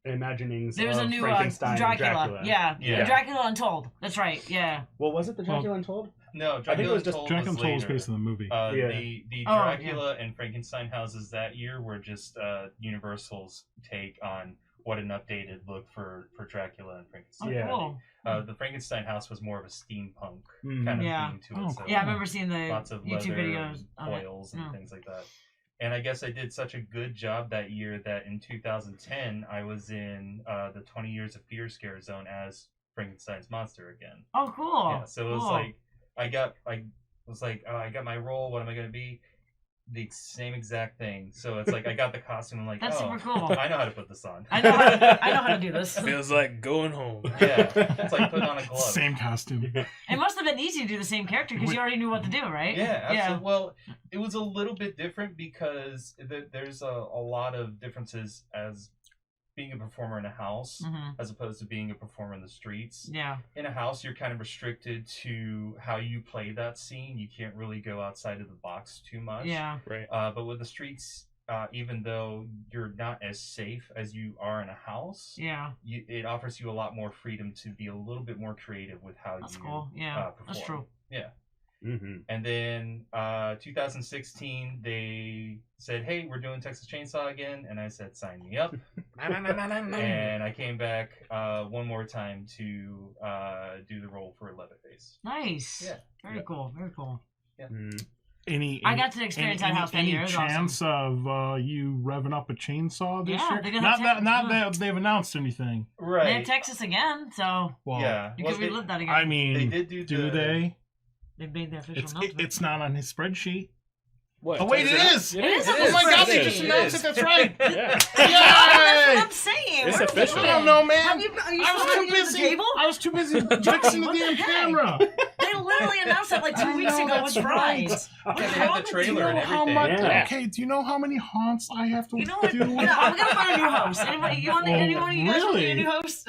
Speaker 3: imaginings
Speaker 1: There was
Speaker 3: of
Speaker 1: a new
Speaker 3: Frankenstein
Speaker 1: Dracula.
Speaker 3: and
Speaker 1: Yeah.
Speaker 5: Yeah.
Speaker 1: Dracula Untold. That's right. Yeah.
Speaker 3: Well, was it the Dracula Untold?
Speaker 5: No,
Speaker 3: I think it was just
Speaker 5: Untold
Speaker 2: Dracula
Speaker 5: was
Speaker 2: Untold was
Speaker 5: later.
Speaker 2: based on the movie.
Speaker 3: Yeah.
Speaker 5: The
Speaker 1: Oh,
Speaker 5: Dracula and Frankenstein houses that year were just Universal's take on what an updated look for Dracula and
Speaker 1: Oh,
Speaker 5: Frankenstein.
Speaker 3: Yeah.
Speaker 1: cool.
Speaker 5: The Frankenstein house was more of a steampunk
Speaker 3: Mhm.
Speaker 5: kind of
Speaker 1: Yeah.
Speaker 5: theme to it.
Speaker 2: Oh,
Speaker 5: so
Speaker 2: cool.
Speaker 1: Yeah, I remember seeing the
Speaker 5: lots of
Speaker 1: YouTube
Speaker 5: leather
Speaker 1: videos
Speaker 5: and
Speaker 1: of it.
Speaker 5: foils and
Speaker 1: Mm.
Speaker 5: things like that. And I guess I did such a good job that year that in 2010 I was in the 20 Years of Fear scare zone as Frankenstein's monster again.
Speaker 1: Oh, cool.
Speaker 5: Yeah, so it was
Speaker 1: Cool.
Speaker 5: like I was like, oh, I got my role. What am I gonna be? The same exact thing. So it's like I got the costume. I'm like,
Speaker 1: That's
Speaker 5: oh,
Speaker 1: super cool.
Speaker 5: I know how to put this on.
Speaker 1: I know how to do this.
Speaker 4: Feels like going home.
Speaker 5: Yeah, it's like putting on a glove.
Speaker 2: Same costume.
Speaker 1: It must have been easy to do the same character because you already knew what to do, right?
Speaker 5: Yeah, absolutely. Well, it was a little bit different because there's a lot of differences as being a performer in a house
Speaker 1: Hmm.
Speaker 5: as opposed to being a performer in the streets.
Speaker 1: Yeah.
Speaker 5: In a house, you're kind of restricted to how you play that scene. You can't really go outside of the box too much.
Speaker 1: Yeah.
Speaker 4: Right.
Speaker 5: But with the streets, even though you're not as safe as you are in a house,
Speaker 1: Yeah.
Speaker 5: it offers you a lot more freedom to be a little bit more creative with how
Speaker 1: That's
Speaker 5: you
Speaker 1: cool. Yeah.
Speaker 5: perform.
Speaker 1: That's true.
Speaker 5: Yeah.
Speaker 3: Mm-hmm.
Speaker 5: And then 2016, they said, "Hey, we're doing Texas Chainsaw again," and I said, "Sign me up." And I came back one more time to do the role for Leatherface.
Speaker 1: Nice.
Speaker 5: Yeah.
Speaker 1: Very cool. Very cool.
Speaker 2: I
Speaker 1: got to experience that house that year. It was
Speaker 2: chance of you revving up a chainsaw this
Speaker 1: Yeah,
Speaker 2: year?
Speaker 1: they're gonna have
Speaker 2: Not
Speaker 1: Texas.
Speaker 2: that they've announced anything.
Speaker 1: They
Speaker 5: Right.
Speaker 1: have Texas again, so
Speaker 2: Well,
Speaker 5: Yeah.
Speaker 1: you
Speaker 5: Well,
Speaker 1: could relive that again.
Speaker 2: I mean,
Speaker 5: they did do
Speaker 2: do
Speaker 5: the-
Speaker 2: they?
Speaker 1: They made the official
Speaker 2: It's
Speaker 1: announcement.
Speaker 2: it's not on his spreadsheet.
Speaker 4: What?
Speaker 2: Oh wait, it
Speaker 4: Texas
Speaker 2: is!
Speaker 4: It
Speaker 1: It is on
Speaker 2: Oh my
Speaker 1: his
Speaker 2: god, they
Speaker 1: spreadsheet.
Speaker 2: just
Speaker 5: It
Speaker 2: announced
Speaker 5: is.
Speaker 2: it. That's right.
Speaker 4: Yeah.
Speaker 1: That's
Speaker 2: Yay!
Speaker 1: what I'm saying.
Speaker 4: It's
Speaker 1: What are you
Speaker 4: official.
Speaker 2: I
Speaker 1: doing?
Speaker 2: don't know, man.
Speaker 1: Are you
Speaker 2: I was
Speaker 1: still
Speaker 2: too
Speaker 1: at the
Speaker 2: busy.
Speaker 1: table?
Speaker 2: I was too busy fixing the
Speaker 1: what the
Speaker 2: damn
Speaker 1: heck?
Speaker 2: camera.
Speaker 1: They literally announced that like 2 weeks
Speaker 2: I know,
Speaker 1: ago with
Speaker 2: that's right.
Speaker 1: Prize.
Speaker 5: Yeah, they
Speaker 1: What's
Speaker 5: had
Speaker 1: wrong
Speaker 5: the
Speaker 1: with
Speaker 5: trailer
Speaker 1: you?
Speaker 5: and
Speaker 2: How
Speaker 5: everything.
Speaker 2: much?
Speaker 3: Yeah.
Speaker 2: Okay, do you know how many haunts I have to
Speaker 1: You know what?
Speaker 2: do?
Speaker 1: Yeah, I'm gonna find a new host. Anybody? You want?
Speaker 2: Oh,
Speaker 1: anyone of you guys want to be a
Speaker 2: really?
Speaker 1: new host?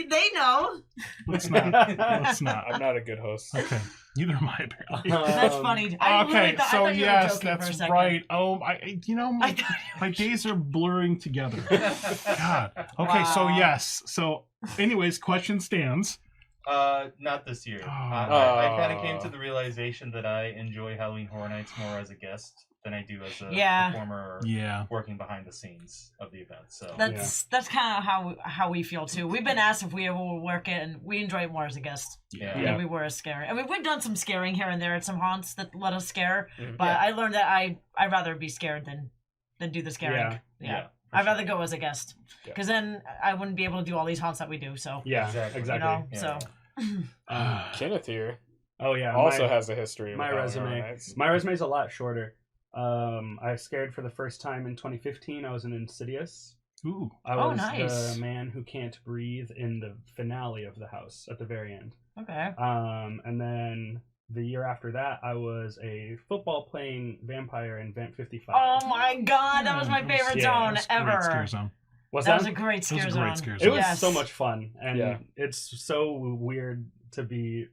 Speaker 1: They know.
Speaker 2: Let's not. Let's not.
Speaker 4: I'm not a good host.
Speaker 2: Okay, neither am I apparently.
Speaker 1: That's funny. I
Speaker 2: Okay,
Speaker 1: really thought, I
Speaker 2: so
Speaker 1: thought you were
Speaker 2: yes,
Speaker 1: joking for a
Speaker 2: that's
Speaker 1: second.
Speaker 2: right. Oh, you know,
Speaker 1: I
Speaker 2: my,
Speaker 1: thought
Speaker 2: my days are blurring together. God. Okay, so
Speaker 1: Wow.
Speaker 2: yes. So, anyways, question stands.
Speaker 5: Not this year.
Speaker 2: Oh.
Speaker 5: I kind of came to the realization that I enjoy Halloween Horror Nights more as a guest than I do as a
Speaker 1: Yeah.
Speaker 5: performer
Speaker 2: Yeah.
Speaker 5: working behind the scenes of the event. So
Speaker 1: that's kind of how we feel too. We've been asked if we ever will work it, and we enjoy it more as a guest
Speaker 5: yeah.
Speaker 1: than we were as scaring. I mean, we've done some scaring here and there at some haunts that let us scare,
Speaker 4: Mhm.
Speaker 1: but
Speaker 5: Yeah.
Speaker 1: I learned that I'd rather be scared than do the scaring.
Speaker 3: Yeah.
Speaker 5: for
Speaker 1: I'd rather
Speaker 5: sure.
Speaker 1: go as a guest
Speaker 4: Yeah.
Speaker 1: because then I wouldn't be able to do all these haunts that we do. So
Speaker 3: Yeah,
Speaker 5: Exactly.
Speaker 3: exactly.
Speaker 1: you know,
Speaker 5: Yeah,
Speaker 1: so
Speaker 4: Kenneth here
Speaker 3: Oh yeah.
Speaker 4: also
Speaker 3: my,
Speaker 4: has a history.
Speaker 3: my
Speaker 4: with Halloween
Speaker 3: resume.
Speaker 4: Horror Nights.
Speaker 3: My resume's a lot shorter. I scared for the first time in 2015. I was in Insidious.
Speaker 2: Ooh.
Speaker 3: I
Speaker 1: Oh,
Speaker 3: was
Speaker 1: nice.
Speaker 3: the man who can't breathe in the finale of the house at the very end.
Speaker 1: okay.
Speaker 3: And then the year after that, I was a football playing vampire in Band 55.
Speaker 1: Oh my god, that was my favorite
Speaker 3: Yeah,
Speaker 1: zone
Speaker 2: That's a great
Speaker 1: ever.
Speaker 2: scare zone.
Speaker 3: Was
Speaker 1: That was a great
Speaker 2: That
Speaker 1: scare
Speaker 2: was a
Speaker 1: zone.
Speaker 2: great scare
Speaker 3: It
Speaker 2: zone.
Speaker 3: was
Speaker 1: Yes.
Speaker 3: so much fun, and
Speaker 4: Yeah.
Speaker 3: it's so weird to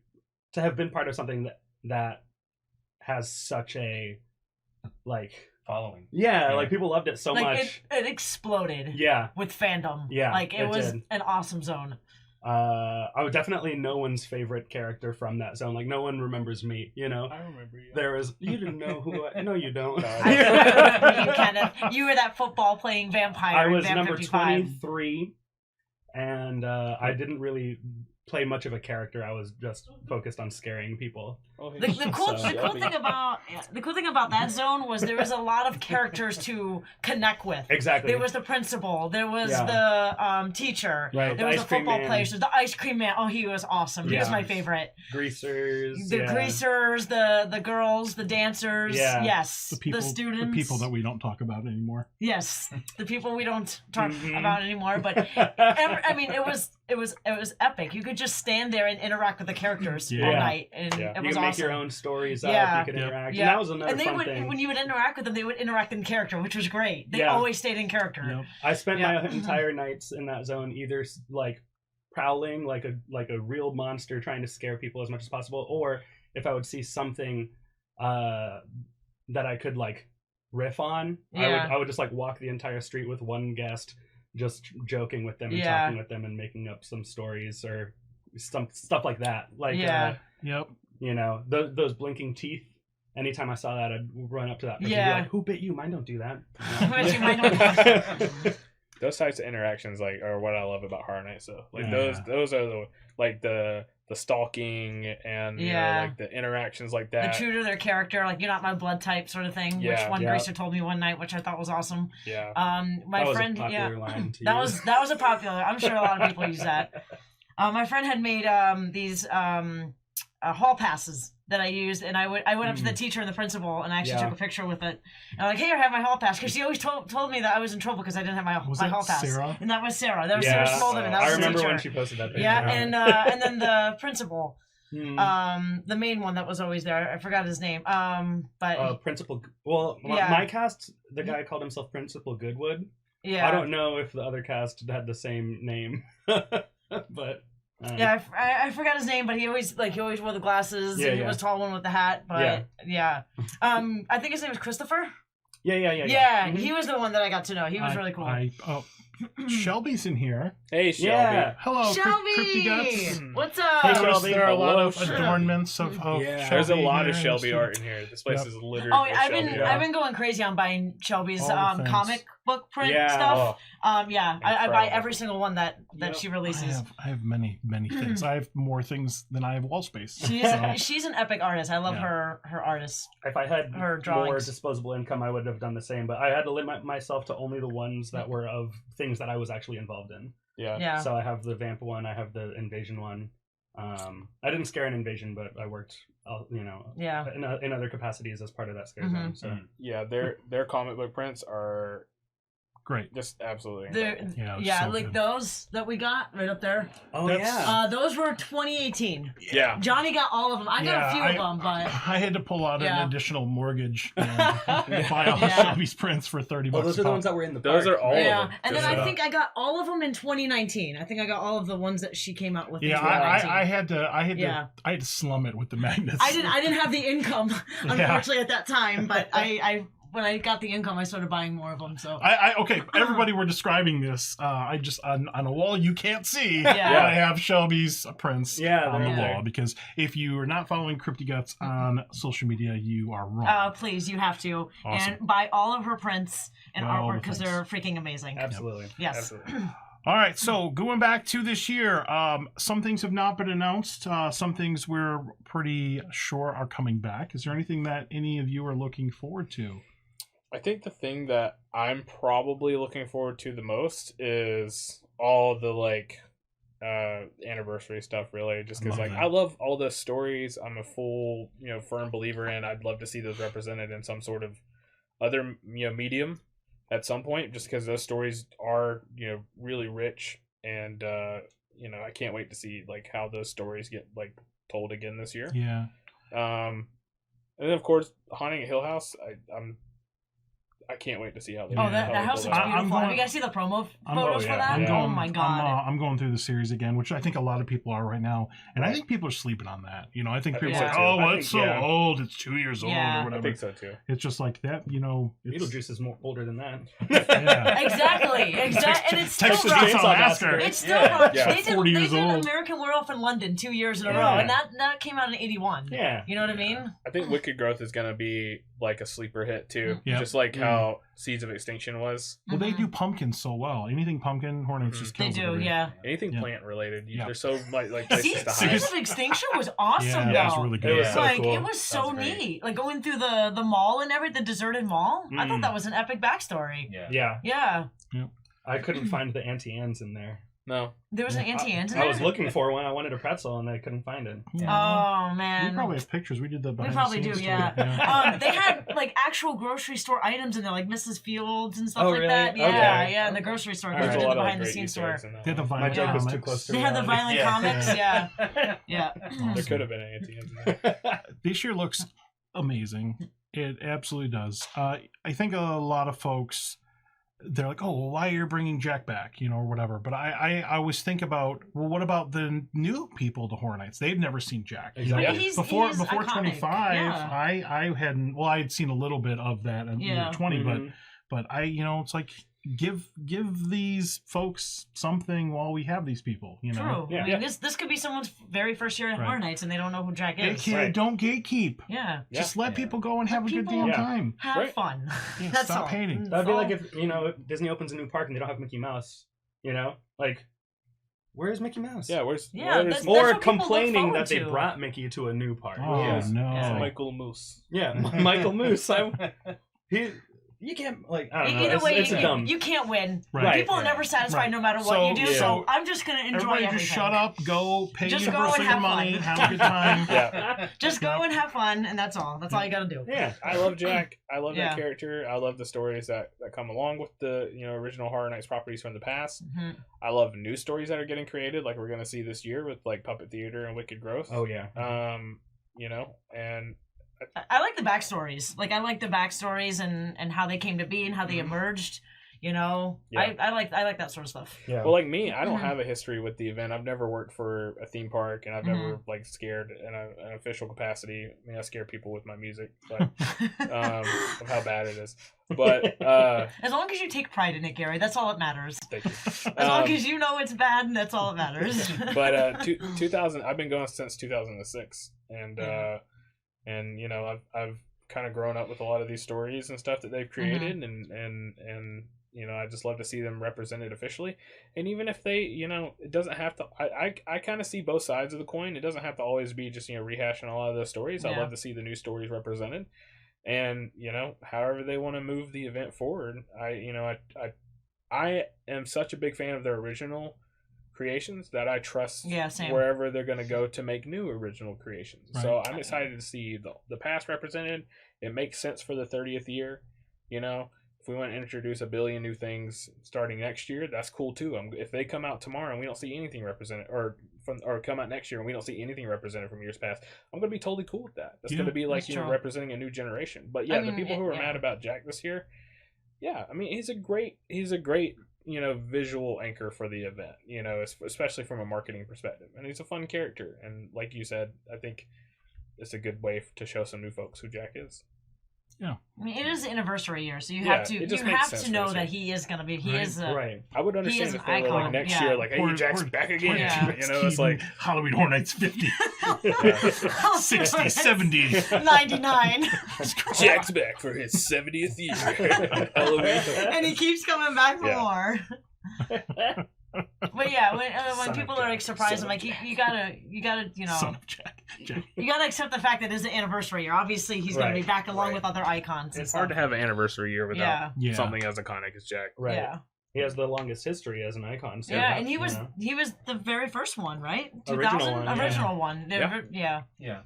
Speaker 3: have been part of something that has such a
Speaker 5: Following.
Speaker 3: yeah,
Speaker 5: Yeah.
Speaker 3: like people loved it so
Speaker 1: Like
Speaker 3: much.
Speaker 1: it exploded
Speaker 3: Yeah,
Speaker 1: with fandom.
Speaker 3: Yeah,
Speaker 1: like it
Speaker 3: it
Speaker 1: was
Speaker 3: did.
Speaker 1: an awesome zone.
Speaker 3: I was definitely no one's favorite character from that zone. Like no one remembers me. You know,
Speaker 4: I remember you.
Speaker 3: there was you didn't know who. No, you don't.
Speaker 4: No,
Speaker 1: You Kenneth, you were that football playing vampire.
Speaker 3: I
Speaker 1: in
Speaker 3: was
Speaker 1: Band
Speaker 3: number
Speaker 1: 55.
Speaker 3: 23, and I didn't really play much of a character. I was just focused on scaring people.
Speaker 1: The cool thing about that zone was there was a lot of characters to connect with.
Speaker 3: Exactly.
Speaker 1: There was the principal. There was the teacher.
Speaker 3: Right.
Speaker 1: There was the football players. The ice cream man. Oh, he was awesome. He was my favorite.
Speaker 3: Greasers.
Speaker 1: The greasers. The girls. The dancers.
Speaker 3: Yeah.
Speaker 1: Yes.
Speaker 2: The people,
Speaker 1: the students.
Speaker 2: the people that we don't talk about anymore.
Speaker 1: Yes. The people we don't talk about anymore. But I mean, it was epic. You could just stand there and interact with the characters all night, and it was
Speaker 3: you could
Speaker 1: awesome.
Speaker 3: make your own stories up.
Speaker 1: Yeah.
Speaker 3: You could interact.
Speaker 1: Yeah.
Speaker 3: And that was another
Speaker 1: and they
Speaker 3: fun
Speaker 1: would,
Speaker 3: thing.
Speaker 1: when you would interact with them, they would interact in character, which was great. They always stayed in character.
Speaker 2: Yep.
Speaker 3: I spent my entire nights in that zone either like prowling like a real monster trying to scare people as much as possible, or if I would see something that I could like riff on, I would just like walk the entire street with one guest, just joking with them and talking with them and making up some stories or some stuff like that. Like you know, those blinking teeth. Anytime I saw that, I'd run up to that person and be like, "Who bit you? Mine don't do that."
Speaker 4: Those types of interactions are what I love about Horror Nights. So those are the stalking and you know, like the interactions like that.
Speaker 1: The true to their character, like you're not my blood type sort of thing. Which one greaser told me one night, which I thought was awesome.
Speaker 4: Yeah.
Speaker 1: My friend, that was a popular. I'm sure a lot of people use that. My friend had made these hall passes that I used, and I went up to the teacher and the principal, and I actually took a picture with it. And I'm like, "Hey, I have my hall pass," because she always told me that I was in trouble because I didn't have my hall pass.
Speaker 2: Sarah?
Speaker 1: And that was Sarah. That was Sarah Smolden. And that was
Speaker 3: I remember
Speaker 1: the
Speaker 3: when
Speaker 1: teacher.
Speaker 3: she posted that picture.
Speaker 1: Yeah, and then the principal, the main one that was always there. I forgot his name. But
Speaker 3: Principal. Well, my cast, the guy called himself Principal Goodwood.
Speaker 1: Yeah.
Speaker 3: I don't know if the other cast had the same name, but.
Speaker 1: I forgot his name, but he always wore the glasses. And he was tall one with the hat. But I think his name was Christopher. Yeah. He was the one that I got to know. He was really cool.
Speaker 2: Shelby's in here.
Speaker 4: Hey, Shelby.
Speaker 3: Yeah.
Speaker 2: Hello,
Speaker 1: Shelby.
Speaker 2: Crypty Guts.
Speaker 1: What's up?
Speaker 3: Hey, Shelby.
Speaker 2: There are a lot of
Speaker 4: Hello,
Speaker 2: adornments of Shelby.
Speaker 4: There's a lot of
Speaker 2: here.
Speaker 4: Shelby art in here. This place is littered.
Speaker 1: Oh,
Speaker 4: with
Speaker 1: I've
Speaker 4: Shelby
Speaker 1: been going crazy on buying Shelby's
Speaker 2: All the things.
Speaker 1: comic book print
Speaker 3: Yeah.
Speaker 1: stuff. I buy
Speaker 4: Incredible.
Speaker 1: every single one that she releases.
Speaker 2: I have many things. I have more things than I have wall space.
Speaker 1: She's an epic artist. I love her artists.
Speaker 3: If I had
Speaker 1: Her
Speaker 3: more
Speaker 1: drawings.
Speaker 3: disposable income, I would have done the same. But I had to limit myself to only the ones that were of things that I was actually involved in.
Speaker 1: Yeah.
Speaker 3: So I have the Vamp one, I have the Invasion one. I didn't scare an Invasion, but I worked, in other capacities as part of that scare zone. So
Speaker 4: Yeah, their comic book prints are
Speaker 2: Great.
Speaker 4: just absolutely
Speaker 1: They're,
Speaker 4: incredible.
Speaker 2: so
Speaker 1: like
Speaker 2: good.
Speaker 1: those that we got right up there.
Speaker 3: Oh
Speaker 2: That's-
Speaker 1: Those were 2018.
Speaker 4: Yeah.
Speaker 1: Johnny got all of them. I got a few of them, but
Speaker 2: I had to pull out an additional mortgage and
Speaker 3: Yeah.
Speaker 2: buy all Shelby's prints for $30.
Speaker 3: Oh, those are the
Speaker 2: a
Speaker 3: ones that were in the
Speaker 4: Those
Speaker 3: park.
Speaker 4: are all of them.
Speaker 1: And then
Speaker 4: Just
Speaker 1: I think I got all of them in 2019. I think I got all of the ones that she came out with.
Speaker 2: Yeah,
Speaker 1: in 2019.
Speaker 2: I had to slum it with the magnets.
Speaker 1: I didn't have the income, unfortunately, at that time. But I when I got the income, I started buying more of them. So
Speaker 2: Okay, everybody, we're describing this. I just on a wall you can't see.
Speaker 1: Yeah.
Speaker 2: I have Shelby's prints on the
Speaker 1: there.
Speaker 2: wall because if you are not following Crypty Guts on social media, you are wrong.
Speaker 1: please, you have to
Speaker 2: Awesome.
Speaker 1: and buy all of her prints and
Speaker 2: Buy all
Speaker 1: artwork
Speaker 2: the
Speaker 1: because
Speaker 2: things.
Speaker 1: they're freaking amazing.
Speaker 3: Absolutely.
Speaker 1: Yes.
Speaker 4: Absolutely.
Speaker 2: All right, so going back to this year, some things have not been announced. Some things we're pretty sure are coming back. Is there anything that any of you are looking forward to?
Speaker 4: I think the thing that I'm probably looking forward to the most is all the anniversary stuff, really, just because
Speaker 2: Love that.
Speaker 4: I love all the stories. I'm a full firm believer in. I'd love to see those represented in some sort of other medium at some point, just because those stories are really rich, and I can't wait to see how those stories get told again this year.
Speaker 2: Yeah.
Speaker 4: And then of course Haunting at Hill House. I can't wait to see how they.
Speaker 1: That house looks beautiful. Have you guys seen the promo photos for that? Oh my god!
Speaker 2: I'm going through the series again, which I think a lot of people are right now, and I think people are sleeping on that. I think people are like,
Speaker 4: so, too.
Speaker 2: "Oh, it's so old. It's 2 years old or whatever."
Speaker 4: I think so too.
Speaker 2: It's just like that, it's,
Speaker 3: Beetlejuice is more older than that.
Speaker 2: Yeah.
Speaker 1: Exactly. And it's still
Speaker 2: Texas
Speaker 1: rough.
Speaker 2: Chainsaw Massacre.
Speaker 1: It's still rough.
Speaker 4: Yeah.
Speaker 1: They did
Speaker 2: 40 years old.
Speaker 1: American Werewolf in London 2 years in a row,
Speaker 3: Yeah.
Speaker 1: and that came out in '81.
Speaker 3: Yeah.
Speaker 1: You know what I mean?
Speaker 4: I think Wicked Growth is going to be like a sleeper hit too,
Speaker 2: Yeah.
Speaker 4: just like how Seeds of Extinction was.
Speaker 2: Well, they do pumpkins so well. Anything pumpkin, Hornets just
Speaker 1: They
Speaker 2: kills it
Speaker 1: do,
Speaker 2: every-
Speaker 1: yeah.
Speaker 4: Anything
Speaker 2: Yeah.
Speaker 4: plant related,
Speaker 2: Yeah.
Speaker 4: they're so like places to hide.
Speaker 1: Seeds of Extinction was awesome,
Speaker 2: Yeah,
Speaker 1: though.
Speaker 2: that was really good.
Speaker 3: It was so
Speaker 1: Like
Speaker 3: cool.
Speaker 1: it was so
Speaker 5: That was great.
Speaker 1: neat. Like going through the mall and everything, the deserted mall. I thought that was an epic backstory.
Speaker 5: Yeah.
Speaker 3: Yeah.
Speaker 1: Yeah.
Speaker 3: I couldn't find the Auntie Anne's in there.
Speaker 4: No,
Speaker 1: There was an Auntie Anne's in
Speaker 3: I
Speaker 1: there?
Speaker 3: was looking for one. I wanted a pretzel and I couldn't find it.
Speaker 2: Yeah.
Speaker 1: Oh,
Speaker 2: We
Speaker 1: man.
Speaker 2: probably have pictures. We did the
Speaker 1: We
Speaker 2: behind
Speaker 1: probably
Speaker 2: the
Speaker 1: do,
Speaker 2: scenes
Speaker 1: yeah.
Speaker 2: story.
Speaker 1: They had like actual grocery store items in there, like Mrs. Fields and stuff
Speaker 3: Oh,
Speaker 1: like
Speaker 3: really?
Speaker 1: that. Yeah,
Speaker 3: Okay.
Speaker 1: yeah, in the grocery store.
Speaker 3: All
Speaker 1: They
Speaker 3: right.
Speaker 1: did
Speaker 4: there's a
Speaker 1: the
Speaker 4: lot of like
Speaker 1: behind the
Speaker 4: great
Speaker 1: scenes
Speaker 4: Easter
Speaker 1: store.
Speaker 4: eggs in that
Speaker 2: They had the
Speaker 4: one.
Speaker 3: My
Speaker 2: vinyl
Speaker 3: joke was too
Speaker 2: comics.
Speaker 3: close to
Speaker 1: They had the
Speaker 3: reality.
Speaker 1: violent comics, yeah. Yeah.
Speaker 4: There could have been an Auntie Anne's in there.
Speaker 2: This year looks amazing. It absolutely does. I think a lot of folks, they're like, oh, well, why are you bringing Jack back, or whatever. But I always think about, well, what about the new people to Horror Nights? They've never seen Jack.
Speaker 3: Exactly.
Speaker 1: He's
Speaker 2: Before
Speaker 1: iconic.
Speaker 2: 25,
Speaker 1: Yeah.
Speaker 2: I hadn't. Well, I had seen a little bit of that in
Speaker 1: Yeah.
Speaker 2: 20,
Speaker 3: Mhm.
Speaker 2: but I, it's like give these folks something while we have these people.
Speaker 1: True.
Speaker 3: Yeah.
Speaker 1: I mean, this could be someone's very first year at
Speaker 2: Right.
Speaker 1: Horror Nights and they don't know who Jack
Speaker 2: Hey
Speaker 1: is.
Speaker 2: kid,
Speaker 3: Right.
Speaker 2: don't gatekeep.
Speaker 1: Yeah.
Speaker 2: Just let
Speaker 5: Yeah.
Speaker 2: people go and have a good
Speaker 1: people-
Speaker 2: damn
Speaker 3: Yeah.
Speaker 2: time.
Speaker 1: Have
Speaker 4: Right.
Speaker 1: fun.
Speaker 2: Yeah,
Speaker 1: That's
Speaker 2: stop
Speaker 1: all.
Speaker 2: hating.
Speaker 1: That's
Speaker 3: That'd be
Speaker 1: all.
Speaker 3: like if Disney opens a new park and they don't have Mickey Mouse. Like, where's Mickey Mouse?
Speaker 4: Yeah, where's
Speaker 1: Yeah,
Speaker 4: where's
Speaker 1: that's
Speaker 3: Or
Speaker 1: what people look
Speaker 3: complaining
Speaker 1: forward
Speaker 3: that they
Speaker 1: to.
Speaker 3: brought Mickey to a new park.
Speaker 2: Oh
Speaker 3: Yes.
Speaker 2: no!
Speaker 1: Yeah.
Speaker 4: Michael Moose?
Speaker 3: Yeah, Michael Moose. You can't I don't know.
Speaker 1: Either way,
Speaker 3: it's a dumb.
Speaker 1: you can't win.
Speaker 2: Right.
Speaker 1: People are
Speaker 5: yeah.
Speaker 1: never satisfied
Speaker 2: Right.
Speaker 1: no matter what
Speaker 2: So-
Speaker 1: you do.
Speaker 2: yeah.
Speaker 1: So I'm just gonna enjoy
Speaker 2: Everybody
Speaker 1: everything.
Speaker 2: just shut up, go pay
Speaker 1: Just go
Speaker 2: Universal
Speaker 1: and
Speaker 2: your
Speaker 1: have
Speaker 2: money,
Speaker 1: fun.
Speaker 2: have a good time.
Speaker 4: Yeah.
Speaker 1: Just go and have fun, and that's all. That's all you gotta do.
Speaker 3: Yeah.
Speaker 4: I love Jack. I love
Speaker 1: Yeah.
Speaker 4: that character. I love the stories that come along with the original Horror Nights properties from the past.
Speaker 1: Mhm.
Speaker 4: I love new stories that are getting created, like we're gonna see this year with like Puppet Theater and Wicked Growth.
Speaker 3: Oh yeah.
Speaker 4: And
Speaker 1: I like the backstories. Like I like the backstories and how they came to be and how they emerged.
Speaker 4: Yeah.
Speaker 1: I like that sort of stuff.
Speaker 3: Yeah.
Speaker 4: well, like me, I don't
Speaker 1: Mhm.
Speaker 4: have a history with the event. I've never worked for a theme park, and I've never like scared in an official capacity. I mean, I scare people with my music, but of how bad it is. But
Speaker 1: As long as you take pride in it, Gary, that's all that matters.
Speaker 4: thank you.
Speaker 1: As long as you know it's bad, that's all that matters.
Speaker 4: But 2000, I've been going since 2006, and
Speaker 1: Yeah.
Speaker 4: I've kind of grown up with a lot of these stories and stuff that they've created,
Speaker 1: Mm-hmm.
Speaker 4: and I just love to see them represented officially. And even if they, it doesn't have to. I kind of see both sides of the coin. It doesn't have to always be just rehashing a lot of those stories. I
Speaker 1: Yeah.
Speaker 4: love to see the new stories represented, and however they want to move the event forward. I am such a big fan of their original creations that I trust
Speaker 1: Yeah, same.
Speaker 4: wherever they're going to go to make new original creations.
Speaker 2: Right.
Speaker 4: So I'm excited to see the past represented. It makes sense for the 30th year. If we want to introduce a billion new things starting next year, that's cool too. If they come out tomorrow and we don't see anything represented, or come out next year and we don't see anything represented from years past, I'm going to be totally cool with that. That's
Speaker 2: Yeah,
Speaker 4: going to be like
Speaker 1: that's true.
Speaker 4: representing a new generation. But yeah,
Speaker 1: I mean,
Speaker 4: the people who are
Speaker 1: yeah.
Speaker 4: mad about Jack this year, yeah, I mean he's a great visual anchor for the event, especially from a marketing perspective. And he's a fun character. And like you said, I think it's a good way to show some new folks who Jack is.
Speaker 1: I mean, it is the anniversary year, so you
Speaker 4: Yeah,
Speaker 1: have to
Speaker 4: it just makes sense for
Speaker 1: know
Speaker 4: this
Speaker 1: that
Speaker 4: year.
Speaker 1: he is gonna be. He
Speaker 2: Right.
Speaker 1: is a,
Speaker 3: Right.
Speaker 4: I would understand
Speaker 1: is
Speaker 4: if
Speaker 1: an
Speaker 4: they were like
Speaker 1: icon,
Speaker 4: next
Speaker 1: yeah.
Speaker 4: year, like, hey, Jack's back again.
Speaker 1: Yeah.
Speaker 4: It's like,
Speaker 2: Halloween Horror Nights 50, 60, 70.
Speaker 1: 99,
Speaker 4: Jack's back for his 70th year. Halloween.
Speaker 1: and he keeps coming back for
Speaker 4: Yeah.
Speaker 1: more. But yeah, when
Speaker 3: Son of
Speaker 1: people are like
Speaker 3: Jack.
Speaker 1: surprised,
Speaker 4: Son
Speaker 1: I'm
Speaker 4: of
Speaker 1: like, you gotta,
Speaker 2: Son of Jack.
Speaker 1: you gotta accept the fact that it's an anniversary year. Obviously, he's gonna be
Speaker 3: Right.
Speaker 1: back along
Speaker 5: Right.
Speaker 1: with other icons.
Speaker 4: It's
Speaker 1: and
Speaker 4: hard to
Speaker 1: stuff.
Speaker 4: have an anniversary year without
Speaker 1: Yeah.
Speaker 2: Yeah.
Speaker 4: something as iconic as Jack.
Speaker 3: Right.
Speaker 1: Yeah.
Speaker 3: He has the longest history as an icon. So
Speaker 1: Yeah, and he was
Speaker 3: you know.
Speaker 1: he was the very first one, right?
Speaker 3: Original
Speaker 1: 2000?
Speaker 3: one, yeah.
Speaker 1: Original one.
Speaker 4: Yeah.
Speaker 1: Yeah.
Speaker 5: Yeah.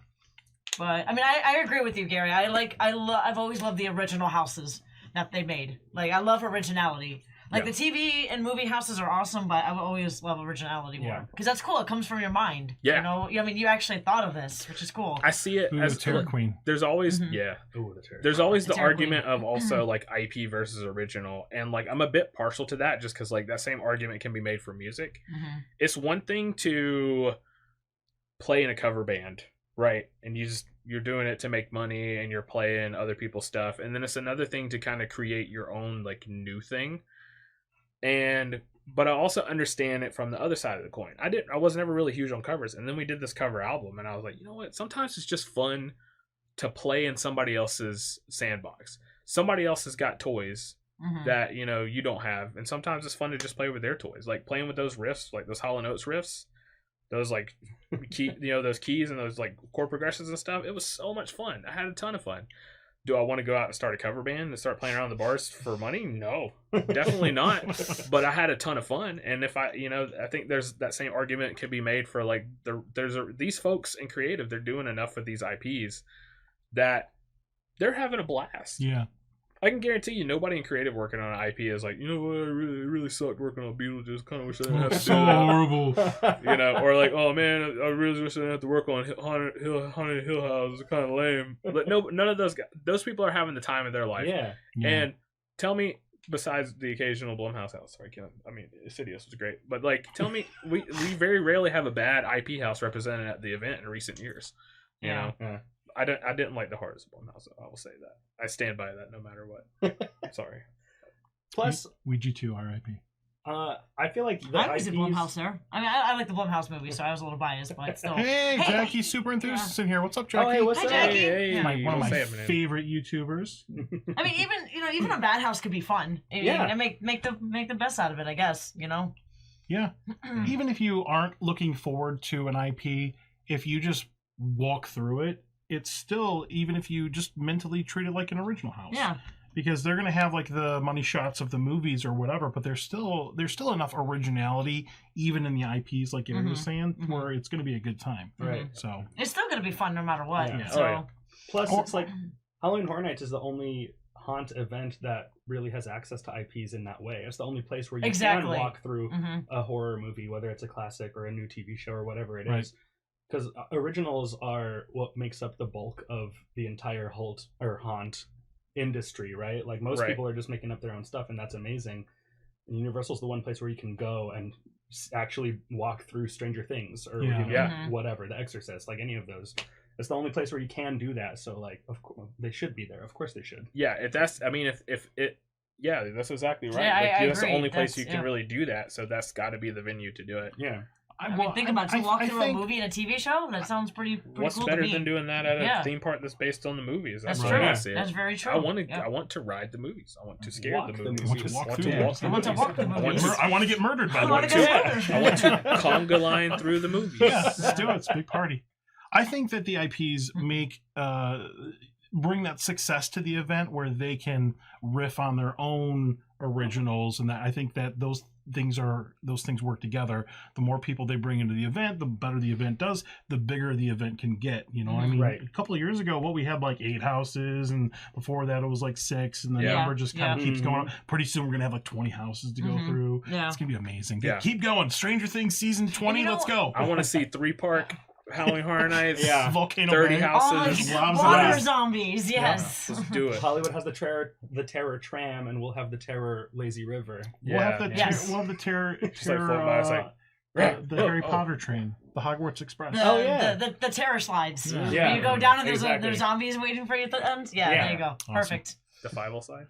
Speaker 1: But I mean, I agree with you, Gary. I've always loved the original houses that they made. Like I love originality. Like
Speaker 4: Yeah.
Speaker 1: the TV and movie houses are awesome, but I always love originality more
Speaker 3: Yeah.
Speaker 1: because that's cool. It comes from your mind.
Speaker 4: Yeah.
Speaker 1: You know, I mean, you actually thought of this, which is cool.
Speaker 4: I see it
Speaker 2: Ooh,
Speaker 4: as
Speaker 2: Terror Queen.
Speaker 4: there's always
Speaker 1: Mhm.
Speaker 3: Ooh, the terror.
Speaker 4: there's always the
Speaker 1: Terror
Speaker 4: argument
Speaker 1: Queen.
Speaker 4: of also like IP versus original, and like I'm a bit partial to that just because like that same argument can be made for music.
Speaker 1: Mhm.
Speaker 4: It's one thing to play in a cover band, right? And you're doing it to make money and you're playing other people's stuff, and then it's another thing to kind of create your own like new thing. But I also understand it from the other side of the coin. I was never really huge on covers, and then we did this cover album, and I was like, you know what? Sometimes it's just fun
Speaker 6: to play in somebody else's sandbox. Somebody else has got toys that you don't have, and sometimes it's fun to just play with their toys, like playing with those riffs, like those Hall & Oates riffs, those like those keys and those like chord progressions and stuff. It was so much fun. I had a ton of fun. Do I want to go out and start a cover band and start playing around the bars for money? No, definitely not. But I had a ton of fun, and if I think there's that same argument could be made for like these folks in creative. They're doing enough with these IPs that they're having a blast.
Speaker 2: Yeah.
Speaker 6: I can guarantee you, nobody in creative working on an IP is like, what, it really sucked working on Beetlejuice. Kind of wish I didn't have to do that.
Speaker 2: Horrible.
Speaker 6: Or like, oh man, I really wish I didn't have to work on Haunted Hill House. It's kind of lame. But no, none of those guys, those people are having the time of their life.
Speaker 3: Yeah.
Speaker 6: And tell me, besides the occasional Blumhouse house, sorry, I mean, Insidious was great, but like, tell me, we very rarely have a bad IP house represented at the event in recent years. You know.
Speaker 3: Yeah.
Speaker 6: I didn't like the hardest Blumhouse. I will say that. I stand by that no matter what. Sorry.
Speaker 3: Plus,
Speaker 2: Ouija 2 RIP.
Speaker 3: I feel like
Speaker 1: I was a Blumhouse there. I mean, I like the Blumhouse movie, so I was a little biased, but still.
Speaker 2: Hey, Jackie, super enthusiast in here. What's up, Jackie?
Speaker 3: Oh, hey, what's
Speaker 1: Hi,
Speaker 3: up?
Speaker 1: Jackie.
Speaker 6: Hey,
Speaker 2: One of my
Speaker 6: what's happening?
Speaker 2: favorite YouTubers.
Speaker 1: I mean, even a bad house could be fun. And make the best out of it, I guess.
Speaker 2: Yeah. Even if you aren't looking forward to an IP, if you just walk through it, it's still, even if you just mentally treat it like an original house.
Speaker 1: Yeah.
Speaker 2: Because they're gonna have like the money shots of the movies or whatever, but there's still enough originality even in the IPs, like Gary was saying, where it's gonna be a good time.
Speaker 3: Right.
Speaker 2: So
Speaker 1: it's still gonna be fun no matter what.
Speaker 2: Yeah.
Speaker 1: So.
Speaker 6: Oh, yeah.
Speaker 3: Plus, it's like Halloween Horror Nights is the only haunt event that really has access to IPs in that way. It's the only place where you can walk through a horror movie, whether it's a classic or a new TV show or whatever it is. Because originals are what makes up the bulk of the entire haunt industry, right? Like most people are just making up their own stuff, and that's amazing. And Universal's the one place where you can go and actually walk through Stranger Things or whatever, The Exorcist, like any of those. It's the only place where you can do that. So like, of course, they should be there. Of course, they should.
Speaker 6: Yeah, that's exactly right.
Speaker 1: Yeah, I
Speaker 6: that's
Speaker 1: agree.
Speaker 6: the only place you can really do that. So that's got to be the venue to do it.
Speaker 3: Yeah.
Speaker 1: I mean, think about it. To walk through a movie and a TV show, that sounds pretty
Speaker 6: What's
Speaker 1: cool
Speaker 6: better
Speaker 1: to me.
Speaker 6: than doing that at a theme park that's based on the movies?
Speaker 1: That's
Speaker 6: what
Speaker 1: true.
Speaker 6: I want to see.
Speaker 1: That's very true.
Speaker 6: I want to ride the movies. I want to scare the movies.
Speaker 2: I want to walk through
Speaker 1: I want to walk the movies.
Speaker 2: I want to get murdered by
Speaker 1: I
Speaker 2: the
Speaker 1: want to
Speaker 2: way.
Speaker 1: get murdered.
Speaker 6: I want to conga line through the movies.
Speaker 2: Yeah, let's do it. It's a big party. I think that the IPs bring that success to the event where they can riff on their own originals, and that I think that those things work together. The more people they bring into the event, the better the event does, the bigger the event can get. I mean, a couple of years ago, we had like 8 houses, and before that it was like 6, and the number just kind of keeps going up. Pretty soon we're gonna have like 20 houses to go through. Yeah. It's gonna be amazing. Yeah. Keep going. Stranger Things season 20. Let's go.
Speaker 6: I want to see 3-park Halloween Horror Nights.
Speaker 2: Volcano
Speaker 6: 30
Speaker 2: Bay.
Speaker 6: houses.
Speaker 1: Water zombies. Yes.
Speaker 6: Let's do it.
Speaker 3: Hollywood has the terror tram, and we'll have the terror lazy river.
Speaker 2: We'll have the terror the Harry Potter train, the Hogwarts Express.
Speaker 1: The terror slides.
Speaker 3: Yeah.
Speaker 1: You go down and there's zombies waiting for you at the end. Yeah. There you go.
Speaker 2: Awesome.
Speaker 1: Perfect.
Speaker 6: The 5 slide.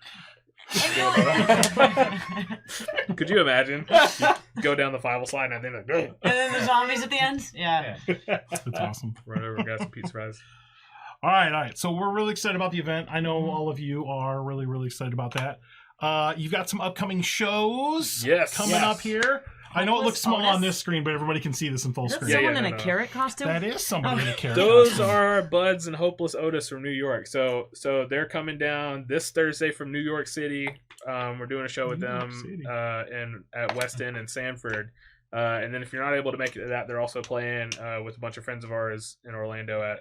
Speaker 6: Could you imagine? Go down the 5 slide and I think
Speaker 1: and then the zombies at the end. Yeah.
Speaker 2: That's awesome.
Speaker 6: Run over, got some pizza fries.
Speaker 2: All right. So we're really excited about the event. I know all of you are really, really excited about that. You've got some upcoming shows coming up here. I know it looks small on this screen, but everybody can see this in full
Speaker 1: Is that
Speaker 2: screen.
Speaker 1: someone in a carrot costume?
Speaker 2: That is somebody in a carrot
Speaker 6: Those
Speaker 2: costume.
Speaker 6: are Buds and Hopeless Otis from New York. So they're coming down this Thursday from New York City. We're doing a show with them at West End and Sanford. And then if you're not able to make it to that, they're also playing with a bunch of friends of ours in Orlando at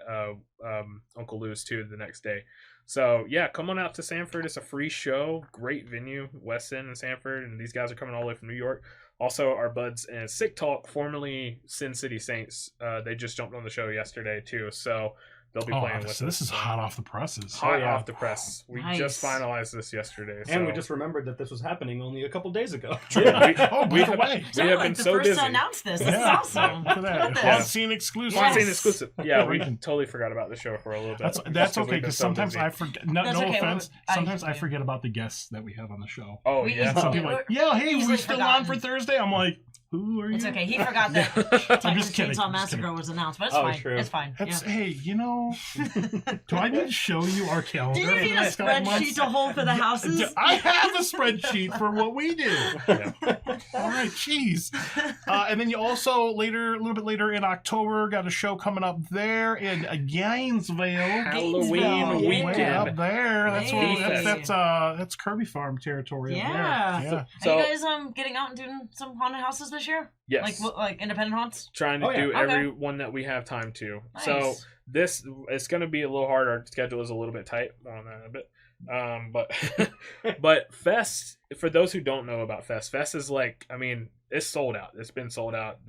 Speaker 6: Uncle Lou's too the next day. So yeah, come on out to Sanford. It's a free show. Great venue, West End and Sanford, and these guys are coming all the way from New York. Also, our buds and Sick Talk, formerly Sin City Saints, they just jumped on the show yesterday too. So they'll be playing with us.
Speaker 2: This is hot off the presses.
Speaker 6: Hot off the press. We just finalized this yesterday.
Speaker 3: And we just remembered that this was happening only a couple days ago.
Speaker 6: We have been so busy.
Speaker 1: To announce this. This is awesome.
Speaker 2: Look at that. HauntScene exclusive.
Speaker 6: HauntScene exclusive. Yeah, we totally forgot about the show for a little bit.
Speaker 2: That's okay, because sometimes I forget. No offense. Sometimes I forget about the guests that we have on the show.
Speaker 6: Oh, yeah.
Speaker 2: Some people are like, hey, we're still on for Thursday. I'm like, Who are you?
Speaker 1: It's okay. He forgot that
Speaker 2: I'm
Speaker 1: Texas
Speaker 2: just kidding.
Speaker 1: Chainsaw
Speaker 2: I'm just
Speaker 1: Massacre
Speaker 2: kidding.
Speaker 1: was announced, but it's
Speaker 3: Oh,
Speaker 1: fine.
Speaker 3: true.
Speaker 1: It's fine.
Speaker 2: That's,
Speaker 1: Yeah.
Speaker 2: hey, you know, do I need to show you our calendar?
Speaker 1: Do you
Speaker 2: for
Speaker 1: need
Speaker 2: the
Speaker 1: a
Speaker 2: next couple
Speaker 1: spreadsheet
Speaker 2: months?
Speaker 1: to hold for the houses?
Speaker 2: I have a spreadsheet for what we do. All right, jeez. And then you also a little bit later in October, got a show coming up there in Gainesville.
Speaker 6: Halloween
Speaker 1: Gainesville.
Speaker 6: weekend.
Speaker 2: Way up there. That's
Speaker 1: Hey.
Speaker 2: that's Kirby Farm territory.
Speaker 1: Yeah.
Speaker 2: Up there. Yeah.
Speaker 6: So-
Speaker 1: Are you guys getting out and doing some haunted houses this year?
Speaker 6: Yes.
Speaker 1: Like independent haunts?
Speaker 6: Trying to
Speaker 3: Oh, yeah.
Speaker 6: do
Speaker 1: Okay.
Speaker 6: every one that we have time to.
Speaker 1: Nice.
Speaker 6: So this it's going to be a little hard. Our schedule is a little bit tight. More on that in a bit. But Fest, for those who don't know about Fest is like, I mean, it's sold out. It's been sold out.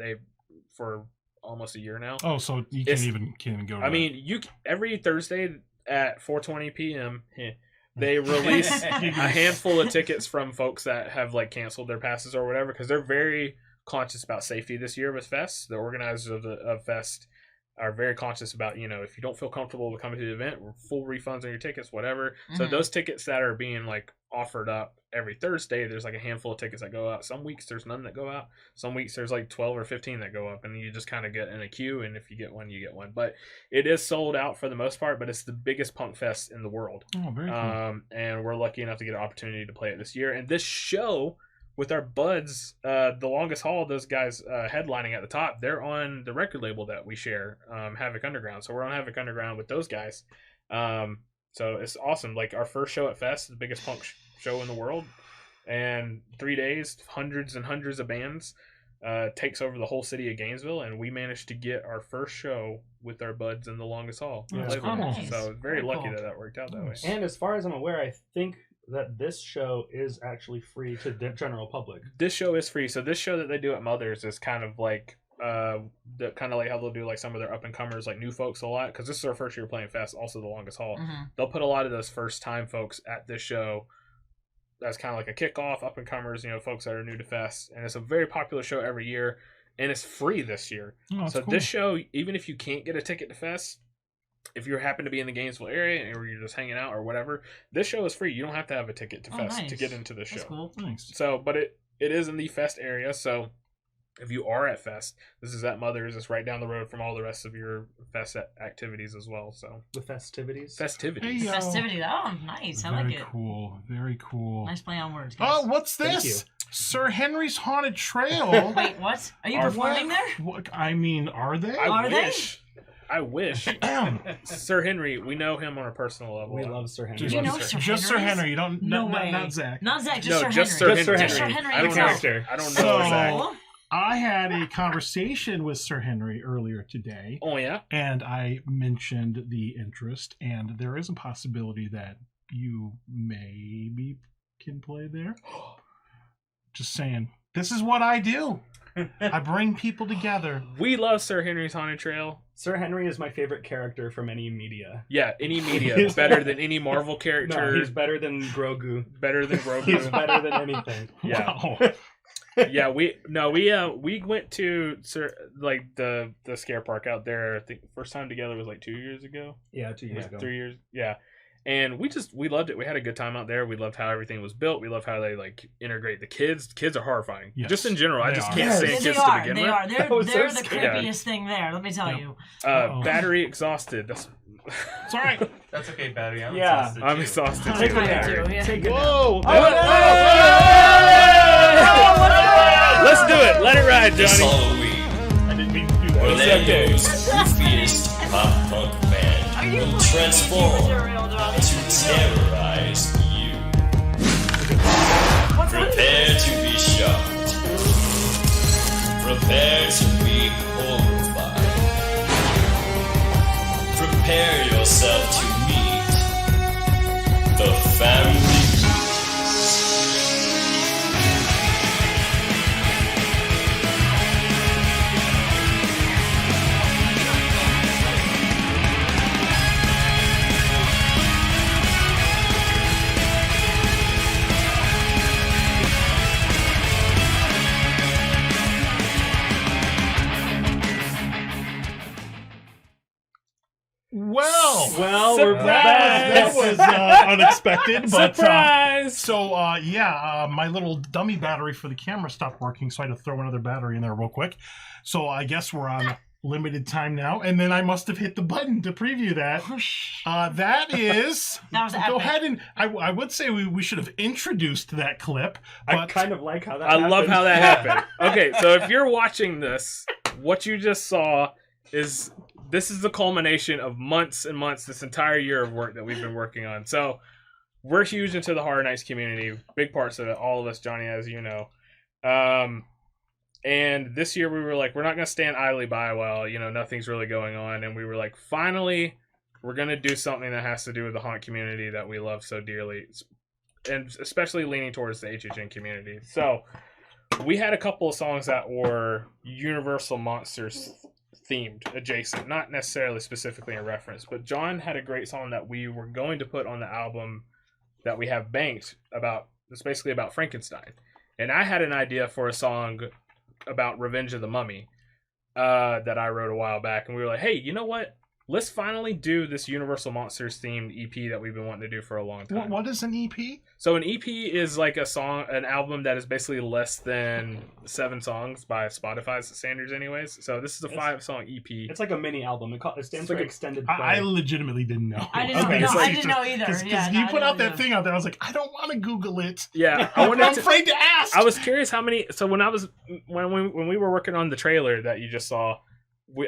Speaker 6: For almost a year now.
Speaker 2: Oh, so you can't even go. To
Speaker 6: I mean, every Thursday at 4:20 p.m. they release a handful of tickets from folks that have like canceled their passes or whatever, because they're very conscious about safety this year with Fest. The organizers of Fest are very conscious about, if you don't feel comfortable with coming to the event, full refunds on your tickets, whatever. So
Speaker 1: Mhm.
Speaker 6: those tickets that are being like offered up every Thursday, there's like a handful of tickets that go out. Some weeks there's none that go out. Some weeks there's like 12 or 15 that go up, and you just kind of get in a queue, and if you get one, you get one. But it is sold out for the most part, but it's the biggest punk fest in the world.
Speaker 2: Oh, very cool.
Speaker 6: And we're lucky enough to get an opportunity to play it this year. And this show with our buds, The Longest Haul, those guys headlining at the top, they're on the record label that we share, Havoc Underground. So we're on Havoc Underground with those guys. So it's awesome. Like our first show at Fest, the biggest punk show in the world, and 3 days, hundreds and hundreds of bands, takes over the whole city of Gainesville, and we managed to get our first show with our buds in The Longest Haul.
Speaker 2: Yeah,
Speaker 6: Play
Speaker 2: that's
Speaker 6: with them.
Speaker 1: cool. Nice.
Speaker 6: So very
Speaker 1: Very
Speaker 6: lucky
Speaker 1: cool.
Speaker 6: that worked out that way.
Speaker 2: Nice.
Speaker 3: And as far as I'm aware, I think that this show is actually free to the general public.
Speaker 6: This show is free. So this show that they do at Mother's is kind of like how they'll do like some of their up and comers, like new folks a lot, because this is our first year playing Fest, also The Longest Haul.
Speaker 1: Mhm.
Speaker 6: They'll put a lot of those first time folks at this show. That's kind of like a kickoff, up and comers, folks that are new to Fest, and it's a very popular show every year, and it's free this year.
Speaker 2: Oh, that's
Speaker 6: So
Speaker 2: cool.
Speaker 6: this show, even if you can't get a ticket to Fest, if you happen to be in the Gainesville area or you're just hanging out or whatever, this show is free. You don't have to have a ticket to
Speaker 1: Oh,
Speaker 6: Fest
Speaker 1: nice.
Speaker 6: to get into this
Speaker 1: That's
Speaker 6: show.
Speaker 1: cool.
Speaker 2: Nice.
Speaker 6: So, but it is in the Fest area. So, if you are at Fest, this is at Mother's. It's right down the road from all the rest of your Fest activities as well. So,
Speaker 3: The festivities.
Speaker 6: festivities.
Speaker 2: Hey, yo.
Speaker 1: Festivity. Oh, nice. I like
Speaker 2: Very
Speaker 1: it.
Speaker 2: cool. Very cool.
Speaker 1: Nice play on words, guys.
Speaker 2: Oh, what's
Speaker 3: Thank
Speaker 2: this? Sir Henry's Haunted Trail.
Speaker 1: Wait, what? Are you
Speaker 6: Are-
Speaker 1: performing there?
Speaker 2: What, I mean, are they?
Speaker 1: Are they?
Speaker 6: I wish. Sir Henry, we know him on a personal level.
Speaker 3: We love Sir Henry.
Speaker 2: Just,
Speaker 1: you know Sir
Speaker 2: just Sir
Speaker 1: Henry's?
Speaker 2: Henry. You don't.
Speaker 1: No
Speaker 2: not,
Speaker 1: way.
Speaker 2: Not Zach.
Speaker 1: Not Zach, just
Speaker 6: No,
Speaker 1: Sir
Speaker 6: just
Speaker 1: Henry.
Speaker 6: Sir Henry.
Speaker 3: Just Sir
Speaker 1: Just Sir Henry
Speaker 6: I don't know.
Speaker 1: himself.
Speaker 6: I don't know
Speaker 2: So-
Speaker 6: Zach.
Speaker 1: Cool.
Speaker 2: I had a conversation with Sir Henry earlier today,
Speaker 6: Oh yeah.
Speaker 2: and I mentioned the interest, and there is a possibility that you maybe can play there. Just saying. This is what I do. I bring people together.
Speaker 6: We love Sir Henry's Haunted Trail.
Speaker 3: Sir Henry is my favorite character from any media.
Speaker 6: Yeah, any media better than any Marvel
Speaker 3: No,
Speaker 6: character.
Speaker 3: he's better than Grogu.
Speaker 6: better than
Speaker 3: He's
Speaker 6: Grogu.
Speaker 3: better than anything.
Speaker 6: Yeah.
Speaker 2: Wow.
Speaker 6: Yeah, we went to the scare park out there. I think first time together was like 2 years ago.
Speaker 3: Yeah, 2 years ago.
Speaker 6: 3 years. Yeah. And we loved it. We had a good time out there. We loved how everything was built. We loved how they like integrate the kids. The kids are horrifying.
Speaker 2: Yes,
Speaker 6: Just in general. I
Speaker 2: they
Speaker 6: just
Speaker 2: are.
Speaker 6: can't
Speaker 3: Yes.
Speaker 6: stand
Speaker 1: They
Speaker 6: kids
Speaker 1: are.
Speaker 6: to begin
Speaker 1: They
Speaker 6: with.
Speaker 1: are. They're
Speaker 3: That was so
Speaker 1: the
Speaker 3: scary.
Speaker 1: creepiest thing there. Let me tell
Speaker 2: Yep.
Speaker 1: you.
Speaker 2: Uh-oh.
Speaker 6: Battery exhausted. That's
Speaker 2: It's all right.
Speaker 5: That's okay, Battery. I'm
Speaker 3: Yeah.
Speaker 5: exhausted.
Speaker 6: I'm
Speaker 5: too.
Speaker 6: exhausted.
Speaker 3: Take
Speaker 6: too.
Speaker 3: it
Speaker 1: I
Speaker 3: down.
Speaker 1: do, yeah.
Speaker 3: Take it down.
Speaker 6: Whoa!
Speaker 1: Oh,
Speaker 6: Let's do it. Let it ride,
Speaker 7: This
Speaker 6: Johnny.
Speaker 7: Halloween,
Speaker 2: I didn't mean to do that.
Speaker 7: Orlando's goofiest pop punk band will transform to terrorize you. Prepare to be shocked. Prepare to be horrified. Prepare yourself to meet the family.
Speaker 2: Well,
Speaker 3: we're
Speaker 2: that was unexpected. But,
Speaker 6: Surprise!
Speaker 2: My little dummy battery for the camera stopped working, so I had to throw another battery in there real quick. So I guess we're on limited time now, and then I must have hit the button to preview that. That is.
Speaker 1: That was epic.
Speaker 2: Go ahead and I would say we should have introduced that clip. But
Speaker 3: I kind of like how that.
Speaker 6: I
Speaker 3: happened.
Speaker 6: love how that happened. Okay, so if you're watching this, what you just saw is this is the culmination of months and months, this entire year of work that we've been working on. So we're huge into the Horror Nights community, big parts of it, all of us, Johnny, as you know. And this year we were like, we're not going to stand idly by while, nothing's really going on. And we were like, finally, we're going to do something that has to do with the haunt community that we love so dearly. And especially leaning towards the HHN community. So we had a couple of songs that were Universal Monsters themed, adjacent, not necessarily specifically in reference. But John had a great song that we were going to put on the album that we have banked it's basically about Frankenstein. And I had an idea for a song about Revenge of the Mummy that I wrote a while back, and we were like, hey, you know what? Let's finally do this Universal Monsters themed EP that we've been wanting to do for a long time.
Speaker 2: What is an EP?
Speaker 6: So an EP is like an album that is basically less than 7 songs by Spotify's standards anyways. So this is a 5-song EP.
Speaker 3: It's like a mini album. It stands for extended play.
Speaker 2: I legitimately didn't know.
Speaker 1: I didn't know either.
Speaker 2: Because you put out that thing out there, I was like, I don't want to Google it.
Speaker 6: Yeah,
Speaker 2: I'm afraid to ask.
Speaker 6: I was curious how many. So when we were working on the trailer that you just saw,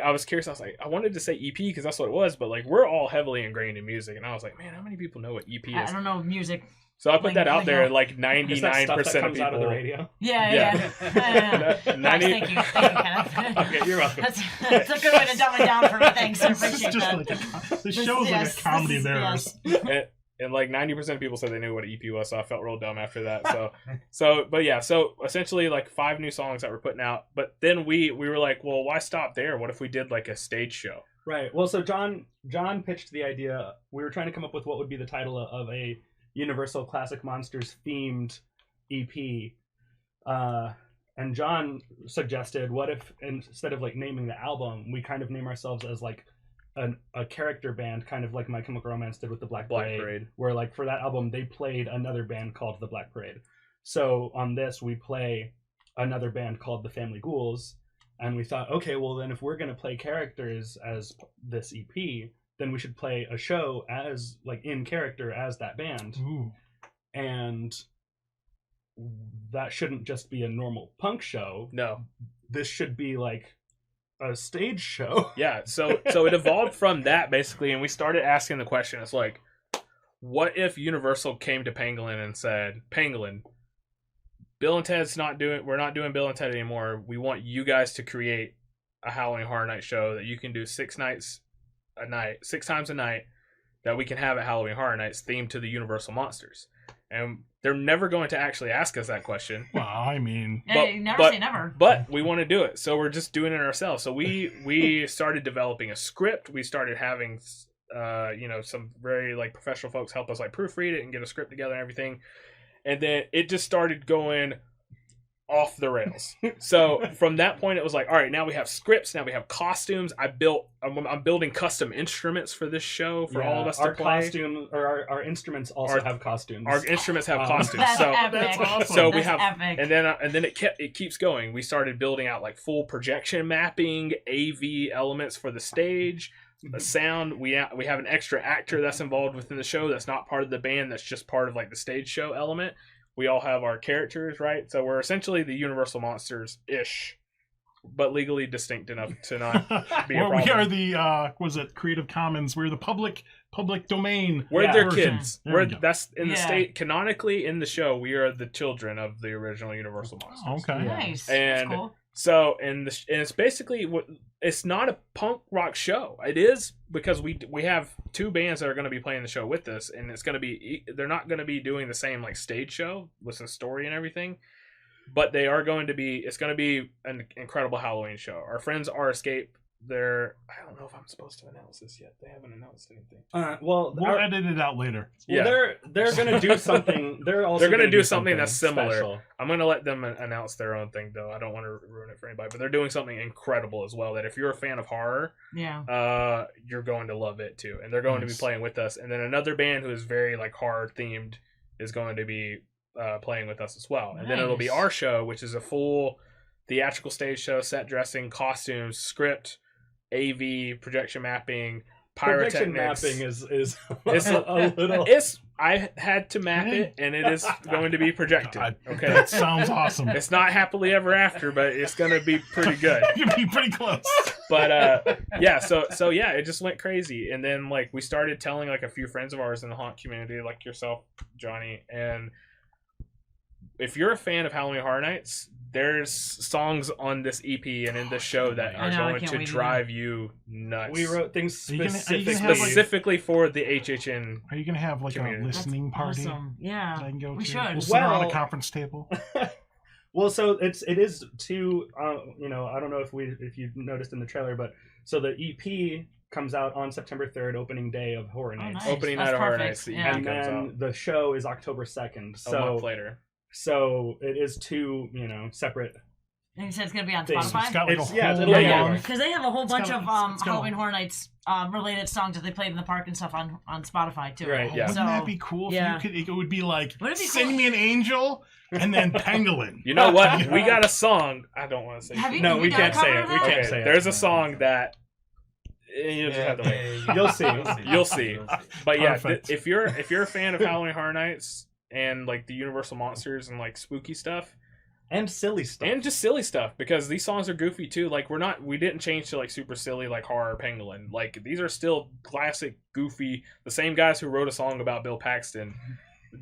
Speaker 6: I was curious. I was like, I wanted to say EP because that's what it was, but like we're all heavily ingrained in music, and I was like, man, how many people know what EP is?
Speaker 1: I don't know music.
Speaker 6: So I put that out there, like 99% of people.
Speaker 3: Out of the radio.
Speaker 1: Yeah. Thank you, Kenneth.
Speaker 3: Okay, you're welcome.
Speaker 1: That's a good way to dumb it down for me. Thanks, I appreciate that.
Speaker 2: The show's like a comedy of errors.
Speaker 6: And like 90% of people said they knew what an EP was, so I felt real dumb after that. So essentially like 5 new songs that we're putting out. But then we were like, well, why stop there? What if we did like a stage show?
Speaker 3: Right. Well, so John pitched the idea. We were trying to come up with what would be the title of a Universal Classic Monsters themed EP. And John suggested, what if instead of like naming the album, we kind of name ourselves as like a character band, kind of like My Chemical Romance did with the Black Parade, where like for that album they played another band called the Black Parade. So on this we play another band called the Family Ghouls, and we thought, okay, well then if we're going to play characters as this EP, then we should play a show as like in character as that band.
Speaker 2: Ooh.
Speaker 3: And that shouldn't just be a normal punk show.
Speaker 6: No,
Speaker 3: this should be like a stage show.
Speaker 6: Yeah, so it evolved from that basically, and we started asking the question. It's like, what if Universal came to Pangolin and said, Pangolin, Bill and Ted's we're not doing Bill and Ted anymore. We want you guys to create a Halloween Horror Night show that you can do 6 times a night, that we can have at Halloween Horror Nights themed to the Universal Monsters. And they're never going to actually ask us that question.
Speaker 2: Well, I mean,
Speaker 1: never say never.
Speaker 6: But we want to do it, so we're just doing it ourselves. So we started developing a script. We started having, some very like professional folks help us like proofread it and get a script together and everything. And then it just started going off the rails. So from that point, it was like, all right, now we have scripts, now we have costumes. I'm building custom instruments for this show for all of us to play.
Speaker 3: Our instruments also have costumes.
Speaker 6: Our instruments have costumes.
Speaker 1: That's epic.
Speaker 2: That's awesome.
Speaker 6: So
Speaker 1: That's
Speaker 6: we have,
Speaker 1: epic.
Speaker 6: and then it keeps going. We started building out like full projection mapping, AV elements for the stage, the sound. We have an extra actor that's involved within the show that's not part of the band. That's just part of like the stage show element. We all have our characters, right? So we're essentially the Universal Monsters-ish, but legally distinct enough to not be a problem.
Speaker 2: We are the Creative Commons. We're the public domain.
Speaker 6: We're their kids.
Speaker 2: That's
Speaker 6: in the state canonically in the show. We are the children of the original Universal Monsters.
Speaker 2: Okay,
Speaker 1: Nice.
Speaker 6: And
Speaker 1: that's cool.
Speaker 6: so, and it's basically it's not a punk rock show. It is because we have 2 bands that are going to be playing the show with us, and they're not going to be doing the same like stage show with the story and everything, but they are going to be. It's going to be an incredible Halloween show. Our friends Escape I don't know if I'm supposed to announce this yet. They haven't announced anything.
Speaker 2: We'll edit it out later.
Speaker 3: Well, they're gonna do something. They're gonna
Speaker 6: do something that's similar.
Speaker 3: special.
Speaker 6: I'm gonna let them announce their own thing though. I don't want to ruin it for anybody, but they're doing something incredible as well. That if you're a fan of horror, you're going to love it too. And they're going to be playing with us. And then another band who is very like horror themed is going to be playing with us as well. And then it'll be our show, which is a full theatrical stage show, set dressing, costumes, script, AV, projection mapping, pyrotechnics.
Speaker 3: Projection mapping is a little.
Speaker 6: I had to map it, and it is going to be projected. Okay,
Speaker 2: that sounds awesome.
Speaker 6: It's not happily ever after, but it's going to be pretty good.
Speaker 2: You'd be pretty close.
Speaker 6: But yeah, so yeah, it just went crazy, and then like we started telling like a few friends of ours in the haunt community, like yourself, Johnny, and if you're a fan of Halloween Horror Nights, there's songs on this EP and in this show that are going to drive you nuts.
Speaker 3: We wrote things
Speaker 6: specifically for the HHN.
Speaker 2: Are you going to have like a listening party?
Speaker 1: Awesome. Yeah,
Speaker 2: that I can go
Speaker 1: we
Speaker 2: to?
Speaker 1: should.
Speaker 2: We'll sit around a conference table.
Speaker 3: Well, so it is two. You know, I don't know if you noticed in the trailer, but so the EP comes out on September 3rd, opening day of Horror Nights.
Speaker 1: Nice.
Speaker 6: Opening night of Horror Nights.
Speaker 3: And then the show is October 2nd. So
Speaker 6: a month later.
Speaker 3: So it is two, separate.
Speaker 1: And you said it's gonna be on
Speaker 3: things.
Speaker 1: Spotify.
Speaker 2: It's got like a
Speaker 3: yeah,
Speaker 1: because they have a whole bunch of Halloween Horror Nights related songs that they played in the park and stuff on Spotify too.
Speaker 3: Right.
Speaker 2: Yeah. Wouldn't that be cool? If you could, it would be like "Sing Me an Angel" and then "Pangolin."
Speaker 6: You know what? We got a song. I don't want to say.
Speaker 3: No, we can't say it. We can't say it.
Speaker 6: There's a song that. You just have to wait.
Speaker 3: You'll see.
Speaker 6: You'll see. But yeah, if you're a fan of Halloween Horror Nights and like the Universal monsters and like spooky stuff
Speaker 3: and silly stuff
Speaker 6: and just silly stuff, because these songs are goofy too. Like we didn't change to like super silly like horror Pangolin. Like these are still classic goofy. The same guys who wrote a song about Bill Paxton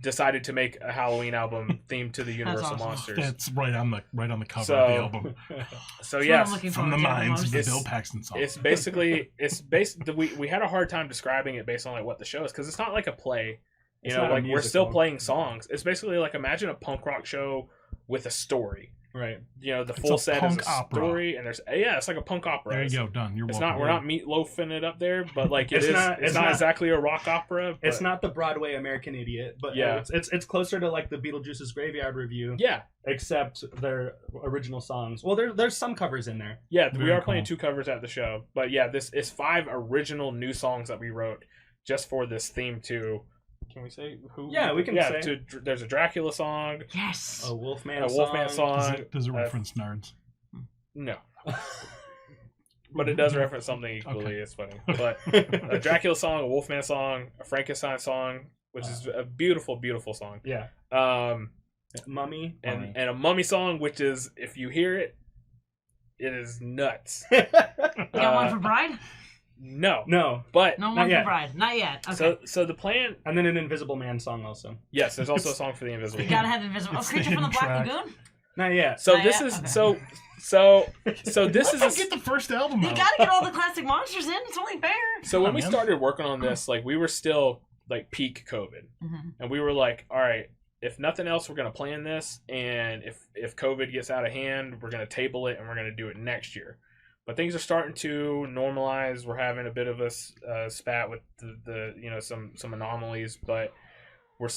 Speaker 6: decided to make a Halloween album themed to the Universal monsters.
Speaker 2: That's right on the cover of the album.
Speaker 6: So yes,
Speaker 2: from the minds of the Bill Paxton song.
Speaker 6: It's basically we had a hard time describing it based on like what the show is, because it's not like a play. You know, like we're still playing songs. It's basically like imagine a punk rock show with a story.
Speaker 3: Right.
Speaker 6: You know, the full set is a story, and there's it's like a punk opera.
Speaker 2: There you go, done. You're welcome.
Speaker 6: We're not meatloafing it up there, but like it's not exactly a rock opera. But...
Speaker 3: It's not the Broadway American Idiot, but it's closer to like the Beetlejuice's Graveyard Review.
Speaker 6: Yeah.
Speaker 3: Except their original songs. Well, there's some covers in there.
Speaker 6: Yeah, we are playing 2 covers at the show, but yeah, this is 5 original new songs that we wrote just for this theme too. Can we say who?
Speaker 3: Yeah, we can say.
Speaker 6: There's a Dracula song.
Speaker 1: Yes.
Speaker 3: A Wolfman
Speaker 6: song.
Speaker 2: Does it reference nerds?
Speaker 6: No. But it does reference something equally. Okay. It's funny. But a Dracula song, a Wolfman song, a Frankenstein song, which is a beautiful, beautiful song.
Speaker 3: Yeah. Mummy.
Speaker 6: And a Mummy song, which is, if you hear it, it is nuts.
Speaker 1: You got one for Bride?
Speaker 6: No, but
Speaker 1: no one for Bride, not yet. Okay.
Speaker 6: So the plan,
Speaker 3: and then an Invisible Man song also.
Speaker 6: Yes, there's also a song for the Invisible.
Speaker 1: You gotta have Invisible. Creature from the Black Lagoon.
Speaker 3: Not yet.
Speaker 6: So this is so this is
Speaker 2: get the first album.
Speaker 1: You gotta get all the classic monsters in. It's only fair.
Speaker 6: So when we started working on this, like we were still like peak COVID, and we were like, all right, if nothing else, we're gonna plan this, and if COVID gets out of hand, we're gonna table it and we're gonna do it next year. But things are starting to normalize. We're having a bit of a spat with the some anomalies, but the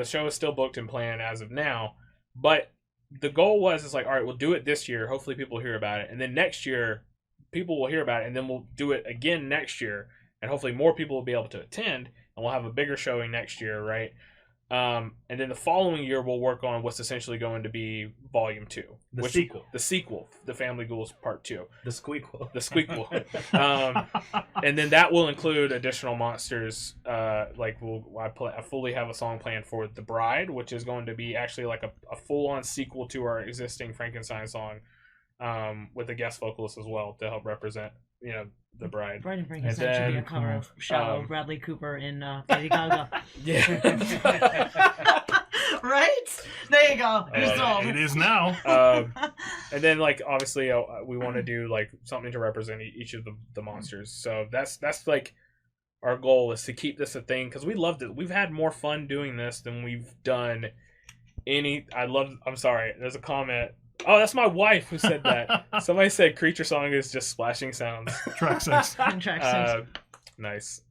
Speaker 6: show is still booked and planned as of now. But the goal is like, all right, we'll do it this year. Hopefully people hear about it, and then next year people will hear about it, and then we'll do it again next year, and hopefully more people will be able to attend, and we'll have a bigger showing next year, right? And then the following year we'll work on what's essentially going to be Volume 2. The sequel, The Family Ghouls Part 2.
Speaker 3: The squeakquel.
Speaker 6: And then that will include additional monsters. I fully have a song planned for The Bride, which is going to be actually like a full-on sequel to our existing Frankenstein song, with a guest vocalist as well to help represent, The Bride.
Speaker 1: Bride and Frankenstein should be a cover of Shallow, Bradley Cooper in Lady Gaga.
Speaker 6: Yeah.
Speaker 1: Right? There you go.
Speaker 2: It is now.
Speaker 6: And then, like, obviously, we want to do like something to represent each of the monsters. So that's like our goal, is to keep this a thing, because we loved it. We've had more fun doing this than we've done I'm sorry. There's a comment Oh, that's my wife who said that. Somebody said creature song is just splashing sounds.
Speaker 2: Track 6.
Speaker 6: Nice.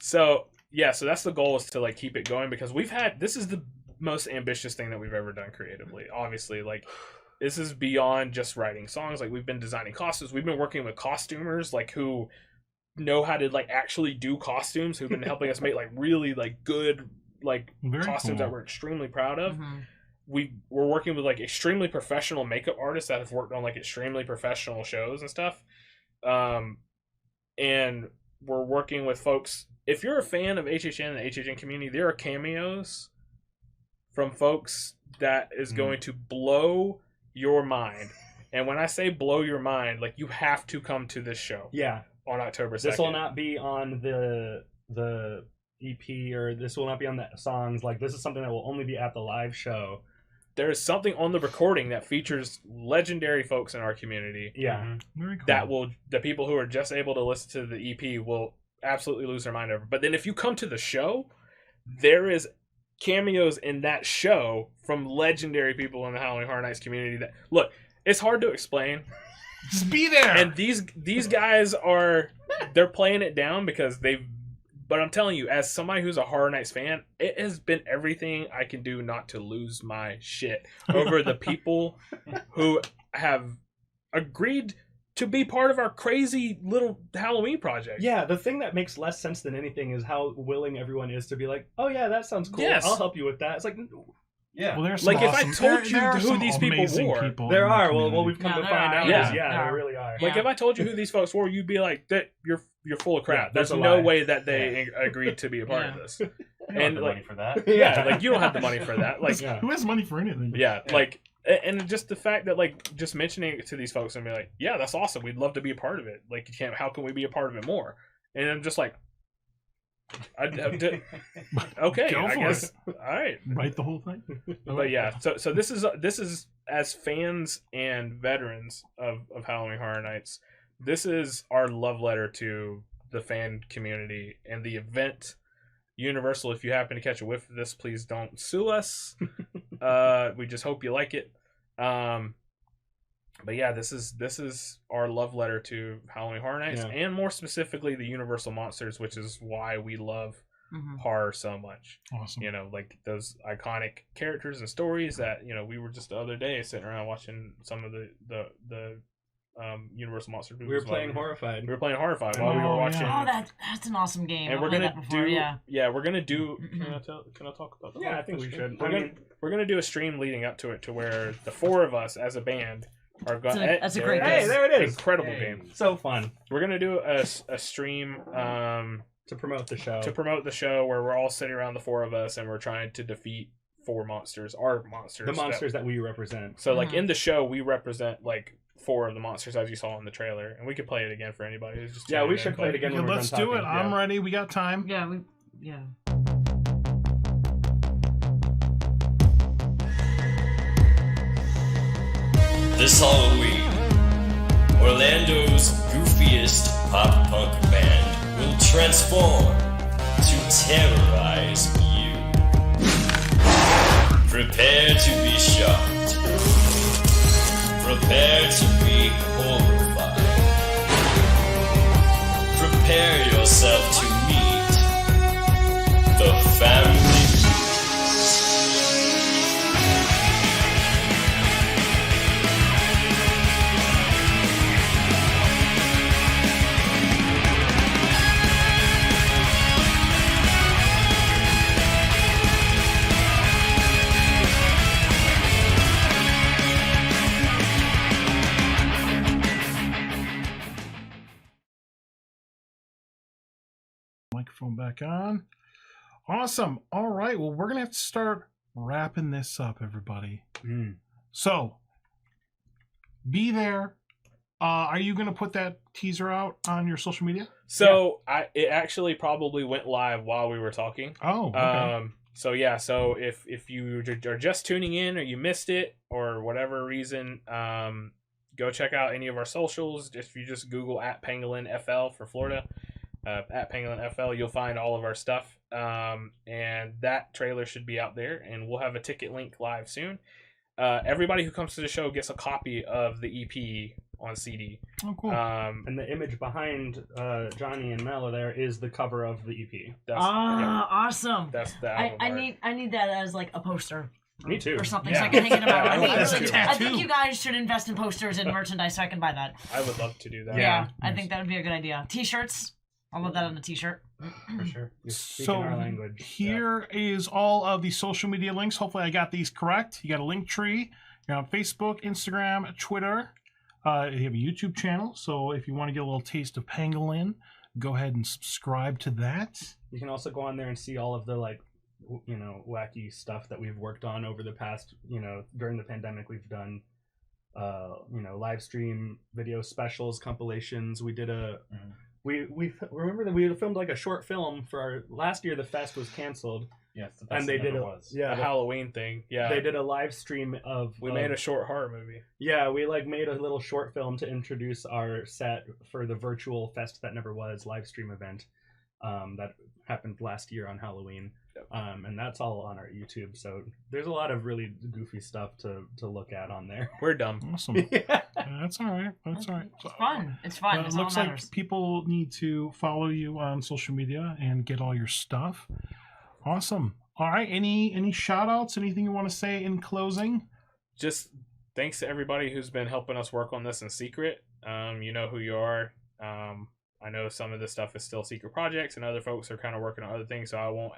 Speaker 6: So that's the goal, is to like keep it going, because this is the most ambitious thing that we've ever done creatively. Obviously, like, this is beyond just writing songs. Like, we've been designing costumes. We've been working with costumers, like, who know how to like actually do costumes, who've been helping us make like really like good like
Speaker 2: Very
Speaker 6: costumes
Speaker 2: cool.
Speaker 6: that we're extremely proud of.
Speaker 1: Mm-hmm.
Speaker 6: We're working with like extremely professional makeup artists that have worked on like extremely professional shows and stuff. And we're working with folks. If you're a fan of HHN and the HHN community, there are cameos from folks that is going to blow your mind. And when I say blow your mind, like, you have to come to this show.
Speaker 3: Yeah.
Speaker 6: On October 2nd.
Speaker 3: This will not be on the EP, or this will not be on the songs. Like, this is something that will only be at the live show.
Speaker 6: There is something on the recording that features legendary folks in our community.
Speaker 3: Yeah.
Speaker 2: Very cool.
Speaker 6: That the people who are just able to listen to the EP will absolutely lose their mind over. But then if you come to the show, there is cameos in that show from legendary people in the Halloween Horror Nights community that, look, it's hard to explain.
Speaker 2: Just be there.
Speaker 6: And these guys they're playing it down because but I'm telling you, as somebody who's a Horror Nights fan, it has been everything I can do not to lose my shit over the people who have agreed to be part of our crazy little Halloween project.
Speaker 3: Yeah, the thing that makes less sense than anything is how willing everyone is to be like, oh yeah, that sounds cool.
Speaker 6: Yes.
Speaker 3: I'll help you with that. It's like,
Speaker 5: Yeah.
Speaker 2: Well, there's some
Speaker 6: Like, if I
Speaker 2: awesome,
Speaker 6: told you
Speaker 2: there are
Speaker 6: who
Speaker 2: some
Speaker 6: these people
Speaker 2: amazing
Speaker 6: were,
Speaker 2: people
Speaker 3: there
Speaker 2: in the
Speaker 3: are.
Speaker 2: community.
Speaker 3: Well, we've come
Speaker 1: No,
Speaker 3: to
Speaker 1: there
Speaker 3: find
Speaker 1: are,
Speaker 3: out.
Speaker 6: yeah.
Speaker 3: Yeah,
Speaker 1: There
Speaker 3: there really are.
Speaker 6: Like,
Speaker 1: Yeah.
Speaker 6: if I told you who these folks were, you'd be like, "That you're full of crap."
Speaker 3: Yeah,
Speaker 6: There's
Speaker 3: that's a
Speaker 6: no
Speaker 3: lie.
Speaker 6: way that they agreed to be a part of this.
Speaker 5: You don't
Speaker 6: And,
Speaker 5: have the
Speaker 6: like,
Speaker 5: money for that.
Speaker 6: Yeah, like, you don't have the money for that. Like,
Speaker 3: Yeah.
Speaker 2: Who has money for anything?
Speaker 6: yeah, like, and just the fact that, like, just mentioning it to these folks and be like, "Yeah, that's awesome. We'd love to be a part of it. Like, how can we be a part of it more?" And I'm just like, okay,
Speaker 2: Go
Speaker 6: I
Speaker 2: for
Speaker 6: guess,
Speaker 2: it.
Speaker 6: all right.
Speaker 2: Write the whole thing.
Speaker 6: But yeah, so this is as fans and veterans of Halloween Horror Nights, this is our love letter to the fan community and the event. Universal, if you happen to catch a whiff of this, please don't sue us. We just hope you like it. But yeah, this is our love letter to Halloween Horror Nights, and more specifically the Universal monsters, which is why we love horror so much.
Speaker 2: Awesome.
Speaker 6: You know, like those iconic characters and stories that, you know, we were just the other day sitting around watching some of the Universal monster movies.
Speaker 3: We were playing Horrified.
Speaker 6: We were playing Horrified while we were watching.
Speaker 1: Oh, that's an awesome game.
Speaker 6: And
Speaker 1: I've
Speaker 6: we're
Speaker 1: played
Speaker 6: gonna
Speaker 1: that before,
Speaker 6: we're gonna do. Can I talk about that?
Speaker 3: Yeah, I think we should.
Speaker 6: We're gonna do a stream leading up to it, to where the four of us as a band are going.
Speaker 1: That's a great
Speaker 3: Hey,
Speaker 1: game.
Speaker 3: there it is.
Speaker 6: Incredible
Speaker 5: Hey.
Speaker 6: game.
Speaker 3: So fun
Speaker 6: We're gonna do a stream
Speaker 3: to promote the show.
Speaker 6: where we're all sitting around, the four of us, and we're trying to defeat four monsters. Our monsters.
Speaker 3: The monsters that we represent.
Speaker 6: So like in the show, we represent like four of the monsters as you saw in the trailer, and we could play it again for anybody who's just
Speaker 3: Yeah,
Speaker 6: tuning
Speaker 3: we
Speaker 6: in,
Speaker 3: should play it again.
Speaker 2: Yeah,
Speaker 3: when we're
Speaker 2: let's
Speaker 3: done
Speaker 2: do it.
Speaker 3: talking.
Speaker 2: I'm ready. We got time.
Speaker 1: Yeah.
Speaker 7: This Halloween, Orlando's goofiest pop punk band will transform to terrorize you. Prepare to be shocked. Prepare to be horrified. Prepare yourself to meet the family.
Speaker 2: Microphone back on. Awesome. All right. Well, we're gonna have to start wrapping this up, everybody. So, be there. Are you gonna put that teaser out on your social media?
Speaker 6: So it actually probably went live while we were talking.
Speaker 2: Oh, okay.
Speaker 6: So yeah, so if you are just tuning in or you missed it or whatever reason, go check out any of our socials. If you just Google @PangolinFL for Florida, @PangolinFL, you'll find all of our stuff. And that trailer should be out there, and we'll have a ticket link live soon. everybody who comes to the show gets a copy of the EP on CD.
Speaker 2: Oh, cool.
Speaker 3: And the image behind Johnny and Mel there is the cover of the EP.
Speaker 1: Awesome.
Speaker 6: That's the album art.
Speaker 1: I need that as like a poster.
Speaker 3: Me too.
Speaker 1: Or something, so I can hang it in my
Speaker 6: Yeah,
Speaker 1: I think you guys should invest in posters and merchandise so I can buy that.
Speaker 6: I would love to do that.
Speaker 1: Yeah, I think that would be a good idea. T-shirts. I'll love that on a T-shirt.
Speaker 5: For sure.
Speaker 3: You're speaking
Speaker 2: So
Speaker 3: our language.
Speaker 2: here is all of the social media links. Hopefully I got these correct. You got a Linktree. You're on Facebook, Instagram, Twitter. You have a YouTube channel. So if you want to get a little taste of Pangolin, go ahead and subscribe to that.
Speaker 3: You can also go on there and see all of the wacky stuff that we've worked on over the past, during the pandemic. We've done, live stream video specials, compilations. We did we remember that we filmed like a short film for our last year. The fest was canceled.
Speaker 5: Yes, the
Speaker 3: And they did
Speaker 6: The Halloween thing. Yeah.
Speaker 3: They did a live stream of.
Speaker 6: We made a short horror movie.
Speaker 3: Yeah, we made a little short film to introduce our set for the virtual Fest That Never Was live stream event that happened last year on Halloween.
Speaker 6: Yep.
Speaker 3: And that's all on our YouTube. So there's a lot of really goofy stuff to look at on there.
Speaker 6: We're dumb.
Speaker 2: Awesome. That's all right. That's all right.
Speaker 1: It's fun. It's fun.
Speaker 2: It
Speaker 1: It's all
Speaker 2: looks
Speaker 1: that
Speaker 2: like
Speaker 1: matters.
Speaker 2: people need to follow you on social media and get all your stuff. Awesome. All right. Any shout outs? Anything you want to say in closing?
Speaker 6: Just thanks to everybody who's been helping us work on this in secret. You know who you are. I know some of this stuff is still secret projects and other folks are kind of working on other things, so I won't,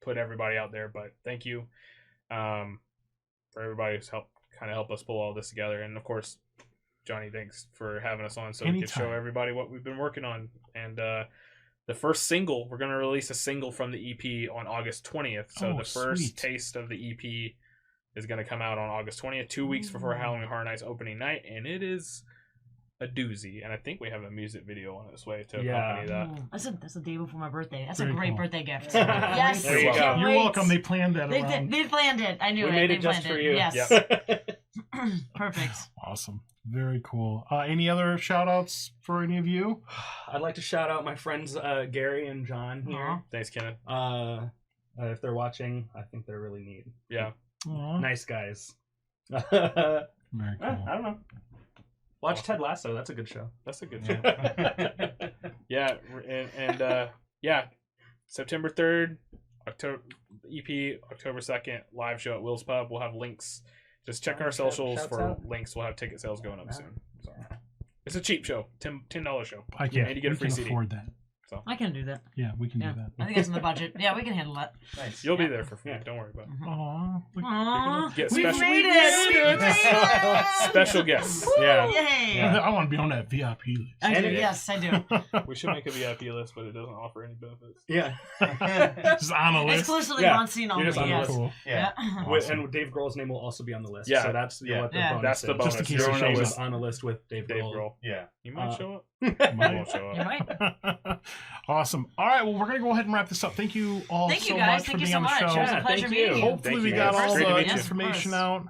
Speaker 6: put everybody out there, but thank you for everybody who's helped us pull all this together. And of course, Johnny, thanks for having us on so we could show everybody what we've been working on. And the first single, we're going to release a single from the EP on August 20th. So the first taste of the EP is going to come out on August 20th, 2 weeks before Halloween Horror Nights opening night, and it is a doozy. And I think we have a music video on its way to accompany that.
Speaker 1: That's the day before my birthday. That's a
Speaker 2: Very
Speaker 1: great
Speaker 2: cool.
Speaker 1: birthday gift. Yes.
Speaker 3: There you go.
Speaker 2: You're welcome. They planned that around.
Speaker 1: They planned it. I knew
Speaker 3: We
Speaker 1: it.
Speaker 3: made
Speaker 1: They
Speaker 3: it just
Speaker 1: planned
Speaker 3: for
Speaker 1: it.
Speaker 3: you.
Speaker 1: Yes.
Speaker 3: Yep.
Speaker 1: Perfect.
Speaker 2: Awesome. Very cool. Any other shout outs for any of you?
Speaker 3: I'd like to shout out my friends Gary and John here.
Speaker 1: Aw.
Speaker 6: Thanks, Kenan.
Speaker 3: If they're watching, I think they're really neat.
Speaker 6: Yeah.
Speaker 2: Aw.
Speaker 3: Nice guys.
Speaker 2: Very cool.
Speaker 3: I don't know. Watch Ted Lasso. That's a good show.
Speaker 6: That's a good show. Yeah, and September 3rd, EP, October 2nd, live show at Will's Pub. We'll have links. Just check our socials
Speaker 3: Shouts
Speaker 6: for
Speaker 3: out.
Speaker 6: links. We'll have ticket sales going up soon. So it's a cheap show, $10 show.
Speaker 2: I can,
Speaker 6: and you get a
Speaker 2: we
Speaker 6: free
Speaker 2: can
Speaker 6: CD.
Speaker 2: afford that.
Speaker 1: I can do that.
Speaker 2: Yeah, we can
Speaker 1: Yeah.
Speaker 2: do that.
Speaker 1: I think that's in the budget. Yeah, we can handle that.
Speaker 5: Nice.
Speaker 6: You'll be there for free. Don't worry about it.
Speaker 2: Aw.
Speaker 1: Aww.
Speaker 6: Get
Speaker 1: We
Speaker 6: special-
Speaker 1: made it.
Speaker 6: Special guests.
Speaker 1: Woo,
Speaker 6: Yeah.
Speaker 1: Yay.
Speaker 2: I want to be on that VIP list.
Speaker 1: I do.
Speaker 3: And it-
Speaker 1: Yes, I do.
Speaker 6: We should make a VIP list, but it doesn't offer any benefits.
Speaker 3: Yeah.
Speaker 2: Just on a list.
Speaker 1: Exclusively
Speaker 3: Yeah,
Speaker 1: HauntScene only.
Speaker 3: you're just on the
Speaker 1: Yes.
Speaker 3: list.
Speaker 2: Cool.
Speaker 5: Yeah.
Speaker 1: Yeah.
Speaker 3: And Dave Grohl's name will also be on the list.
Speaker 6: Yeah.
Speaker 3: So that's
Speaker 6: Yeah.
Speaker 3: what the
Speaker 1: Yeah.
Speaker 3: bonus
Speaker 6: That's the
Speaker 3: is.
Speaker 6: bonus.
Speaker 2: Just in case
Speaker 6: You're
Speaker 2: it
Speaker 6: on a
Speaker 2: shows
Speaker 6: list.
Speaker 3: on a list with Dave
Speaker 6: Dave
Speaker 3: Grohl.
Speaker 6: Grohl.
Speaker 5: Yeah.
Speaker 6: You might
Speaker 3: Uh,
Speaker 6: show up.
Speaker 2: Might.
Speaker 6: You won't show up.
Speaker 1: You might.
Speaker 2: Awesome. All right. Well, we're going to go ahead and wrap this up. Thank you all
Speaker 1: Thank
Speaker 2: so
Speaker 1: you guys.
Speaker 2: much
Speaker 1: Thank
Speaker 2: for
Speaker 1: you
Speaker 2: being
Speaker 1: so
Speaker 2: on the
Speaker 1: much.
Speaker 2: show.
Speaker 1: It was a
Speaker 3: Yeah,
Speaker 1: pleasure
Speaker 3: thank
Speaker 1: meeting
Speaker 3: you.
Speaker 1: you.
Speaker 2: Hopefully
Speaker 6: Thank
Speaker 2: we
Speaker 6: you,
Speaker 2: got
Speaker 6: guys.
Speaker 2: all
Speaker 6: Great to
Speaker 2: the
Speaker 6: meet you.
Speaker 2: information out.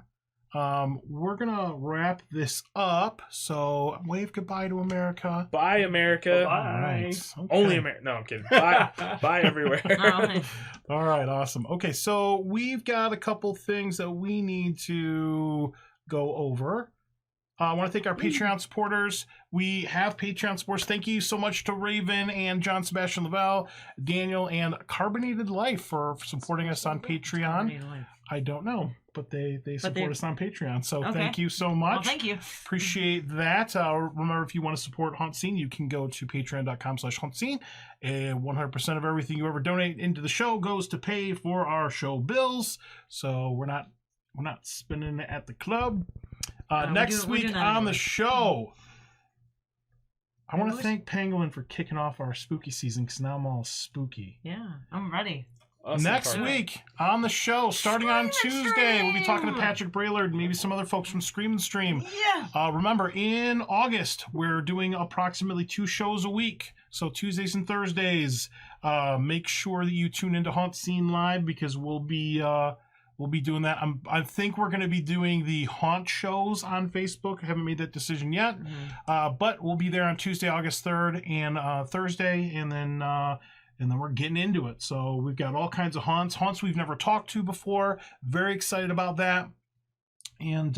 Speaker 2: We're going to wrap this up. So wave goodbye to America.
Speaker 6: Bye, America.
Speaker 3: Bye.
Speaker 2: All right. Okay.
Speaker 6: Only America. No, I'm kidding. Bye. Bye everywhere.
Speaker 1: Alright.
Speaker 2: All right, awesome. Okay, so we've got a couple things that we need to go over. I want to thank our Patreon supporters. We have Patreon supporters. Thank you so much to Raven and John Sebastian Lavelle, Daniel, and Carbonated Life for supporting us on Patreon. I don't know, but they support us on Patreon. So
Speaker 1: Okay.
Speaker 2: thank you so much.
Speaker 1: Well, thank you.
Speaker 2: Appreciate that. Remember, if you want to support HauntScene, you can go to patreon.com/HauntScene. And 100% of everything you ever donate into the show goes to pay for our show bills. So we're not spending it at the club. Next
Speaker 1: we're
Speaker 2: week
Speaker 1: doing that
Speaker 2: on the
Speaker 1: anyway.
Speaker 2: show, I want to
Speaker 1: Pangolin?
Speaker 2: thank Pangolin for kicking off our spooky season because now I'm all spooky.
Speaker 1: Yeah, I'm ready.
Speaker 6: Awesome,
Speaker 2: Next
Speaker 6: Carter.
Speaker 2: week on the show, starting on
Speaker 1: Scream and
Speaker 2: Tuesday, we'll be talking to
Speaker 1: Stream.
Speaker 2: Patrick Braillard and maybe some other folks from Scream and Stream.
Speaker 1: Yeah.
Speaker 2: Remember, in August, we're doing approximately 2 shows a week. So Tuesdays and Thursdays. Make sure that you tune into HauntScene Live because we'll be doing that. I think we're going to be doing the haunt shows on Facebook. I haven't made that decision yet. But we'll be there on Tuesday, August 3rd and Thursday. And then we're getting into it. So we've got all kinds of haunts we've never talked to before. Very excited about that. And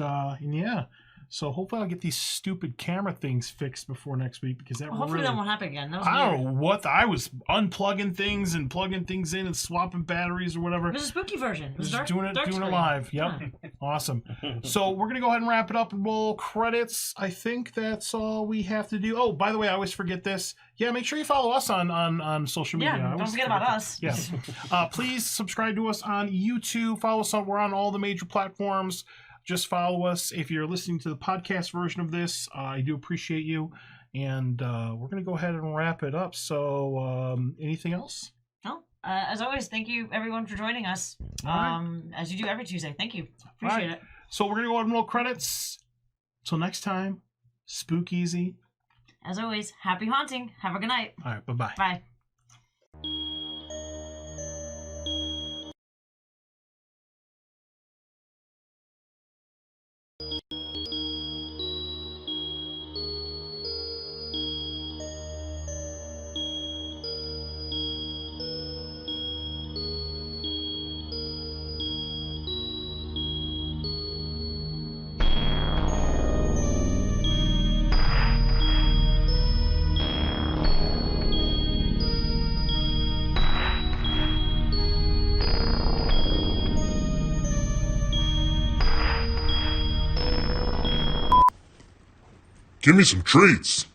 Speaker 2: yeah. So hopefully I'll get these stupid camera things fixed before next week because that
Speaker 1: Hopefully
Speaker 2: really,
Speaker 1: that won't happen again. That was
Speaker 2: I
Speaker 1: weird.
Speaker 2: don't know what I was unplugging things and plugging things in and swapping batteries or whatever.
Speaker 1: It was a spooky version. It was
Speaker 2: Just
Speaker 1: dark,
Speaker 2: doing it
Speaker 1: screen.
Speaker 2: live. Yep.
Speaker 1: Yeah.
Speaker 2: Awesome. So we're gonna go ahead and wrap it up and roll credits. I think that's all we have to do. Oh, by the way, I always forget this. Yeah, make sure you follow us on social media.
Speaker 1: Yeah,
Speaker 2: I
Speaker 1: don't
Speaker 2: always
Speaker 1: forget about
Speaker 2: that.
Speaker 1: us.
Speaker 2: Yes. Please subscribe to us on YouTube. Follow us on. We're on all the major platforms. Just follow us. If you're listening to the podcast version of this, I do appreciate you. And we're going to go ahead and wrap it up. So anything else?
Speaker 1: No. As always, thank you everyone for joining us. As you do every Tuesday. Thank you. Appreciate it.
Speaker 2: So we're going to go ahead and roll credits. Till next time, spook easy.
Speaker 1: As always, happy haunting. Have a good night.
Speaker 2: All right, bye-bye.
Speaker 1: Bye.
Speaker 8: Give me some treats.